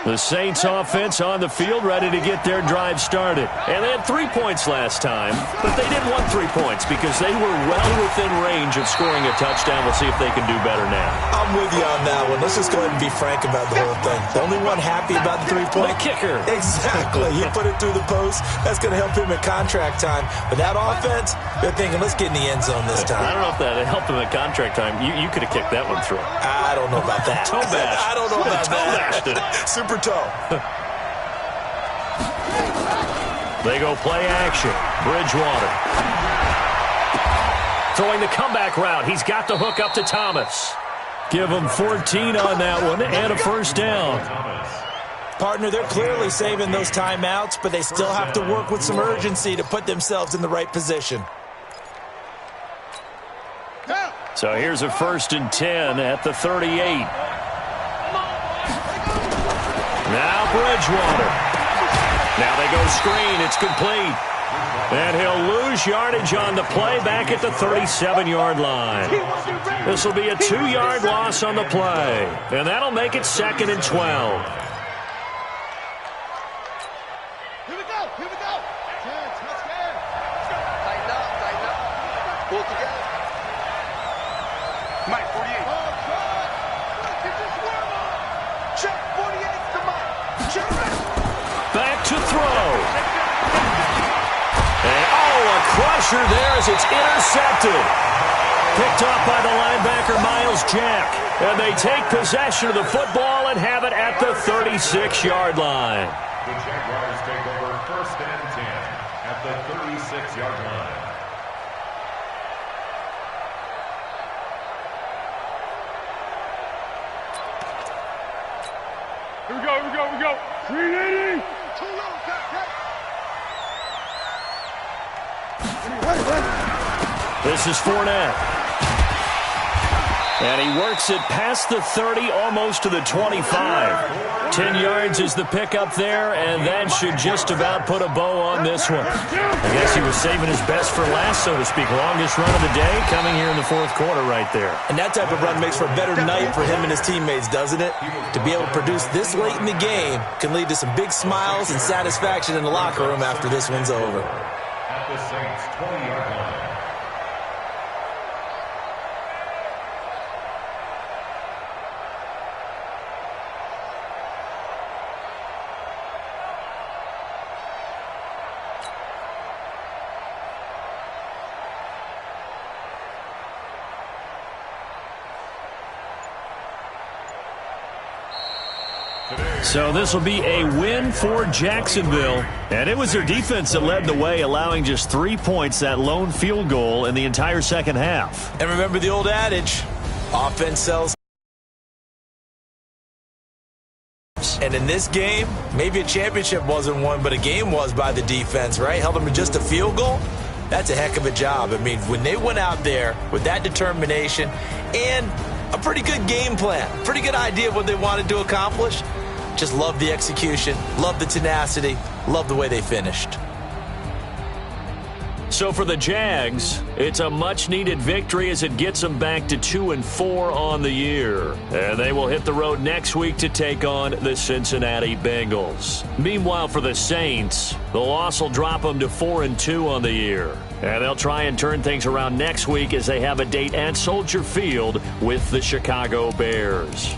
The Saints offense on the field ready to get their drive started. And they had 3 points last time, but they didn't want 3 points because they were well within range of scoring a touchdown. We'll see if they can do better now. I'm with you on that one. Let's just go ahead and be frank about the whole thing. The only one happy about the 3-point kicker. Exactly. He put it through the post. That's going to help him at contract time. But that offense, they're thinking, let's get in the end zone this time. I don't know if that helped him at contract time. You could have kicked that one through. I don't know about that. Toe bash. I don't know about that. Super toe. They go play action. Bridgewater. Throwing the comeback route. He's got the hook up to Thomas. Give him 14 on that one and a first down. Partner, they're clearly saving those timeouts, but they still have to work with some urgency to put themselves in the right position. So here's a 1st and 10 at the 38. Now Bridgewater. Now they go screen. It's complete. And he'll lose yardage on the play back at the 37-yard line. This will be a 2-yard loss on the play. And that'll make it 2nd and 12. Here we go. go. Let's go. Tighten up, tighten up. Pull it together. Mike, 48. Oh, God. Look at this warm up. Check 48 to Mike. Check back. Back to throw. And, a crusher there as it's intercepted. Picked off by the linebacker, Miles Jack. And they take possession of the football and have it at the 36-yard line. The Jaguars take over 1st and 10 at the 36-yard line. Here we go. 380. Too low, This is Fournette. And he works it past the 30, almost to the 25. 10 yards is the pickup there, and that should just about put a bow on this one. I guess he was saving his best for last, so to speak. Longest run of the day coming here in the fourth quarter right there. And that type of run makes for a better night for him and his teammates, doesn't it? To be able to produce this late in the game can lead to some big smiles and satisfaction in the locker room after this one's over. At the Saints' 20-yard line. So this will be a win for Jacksonville. And it was their defense that led the way, allowing just 3 points, that lone field goal in the entire second half. And remember the old adage, offense sells. And in this game, maybe a championship wasn't won, but a game was by the defense, right? Held them to just a field goal. That's a heck of a job. I mean, when they went out there with that determination and a pretty good game plan, pretty good idea of what they wanted to accomplish, just love the execution, love the tenacity, love the way they finished. So for the Jags, it's a much-needed victory as it gets them back to 2-4 on the year. And they will hit the road next week to take on the Cincinnati Bengals. Meanwhile, for the Saints, the loss will drop them to 4-2 on the year. And they'll try and turn things around next week as they have a date at Soldier Field with the Chicago Bears.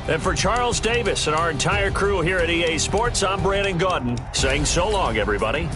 And for Charles Davis and our entire crew here at EA Sports, I'm Brandon Gaudin saying so long, everybody.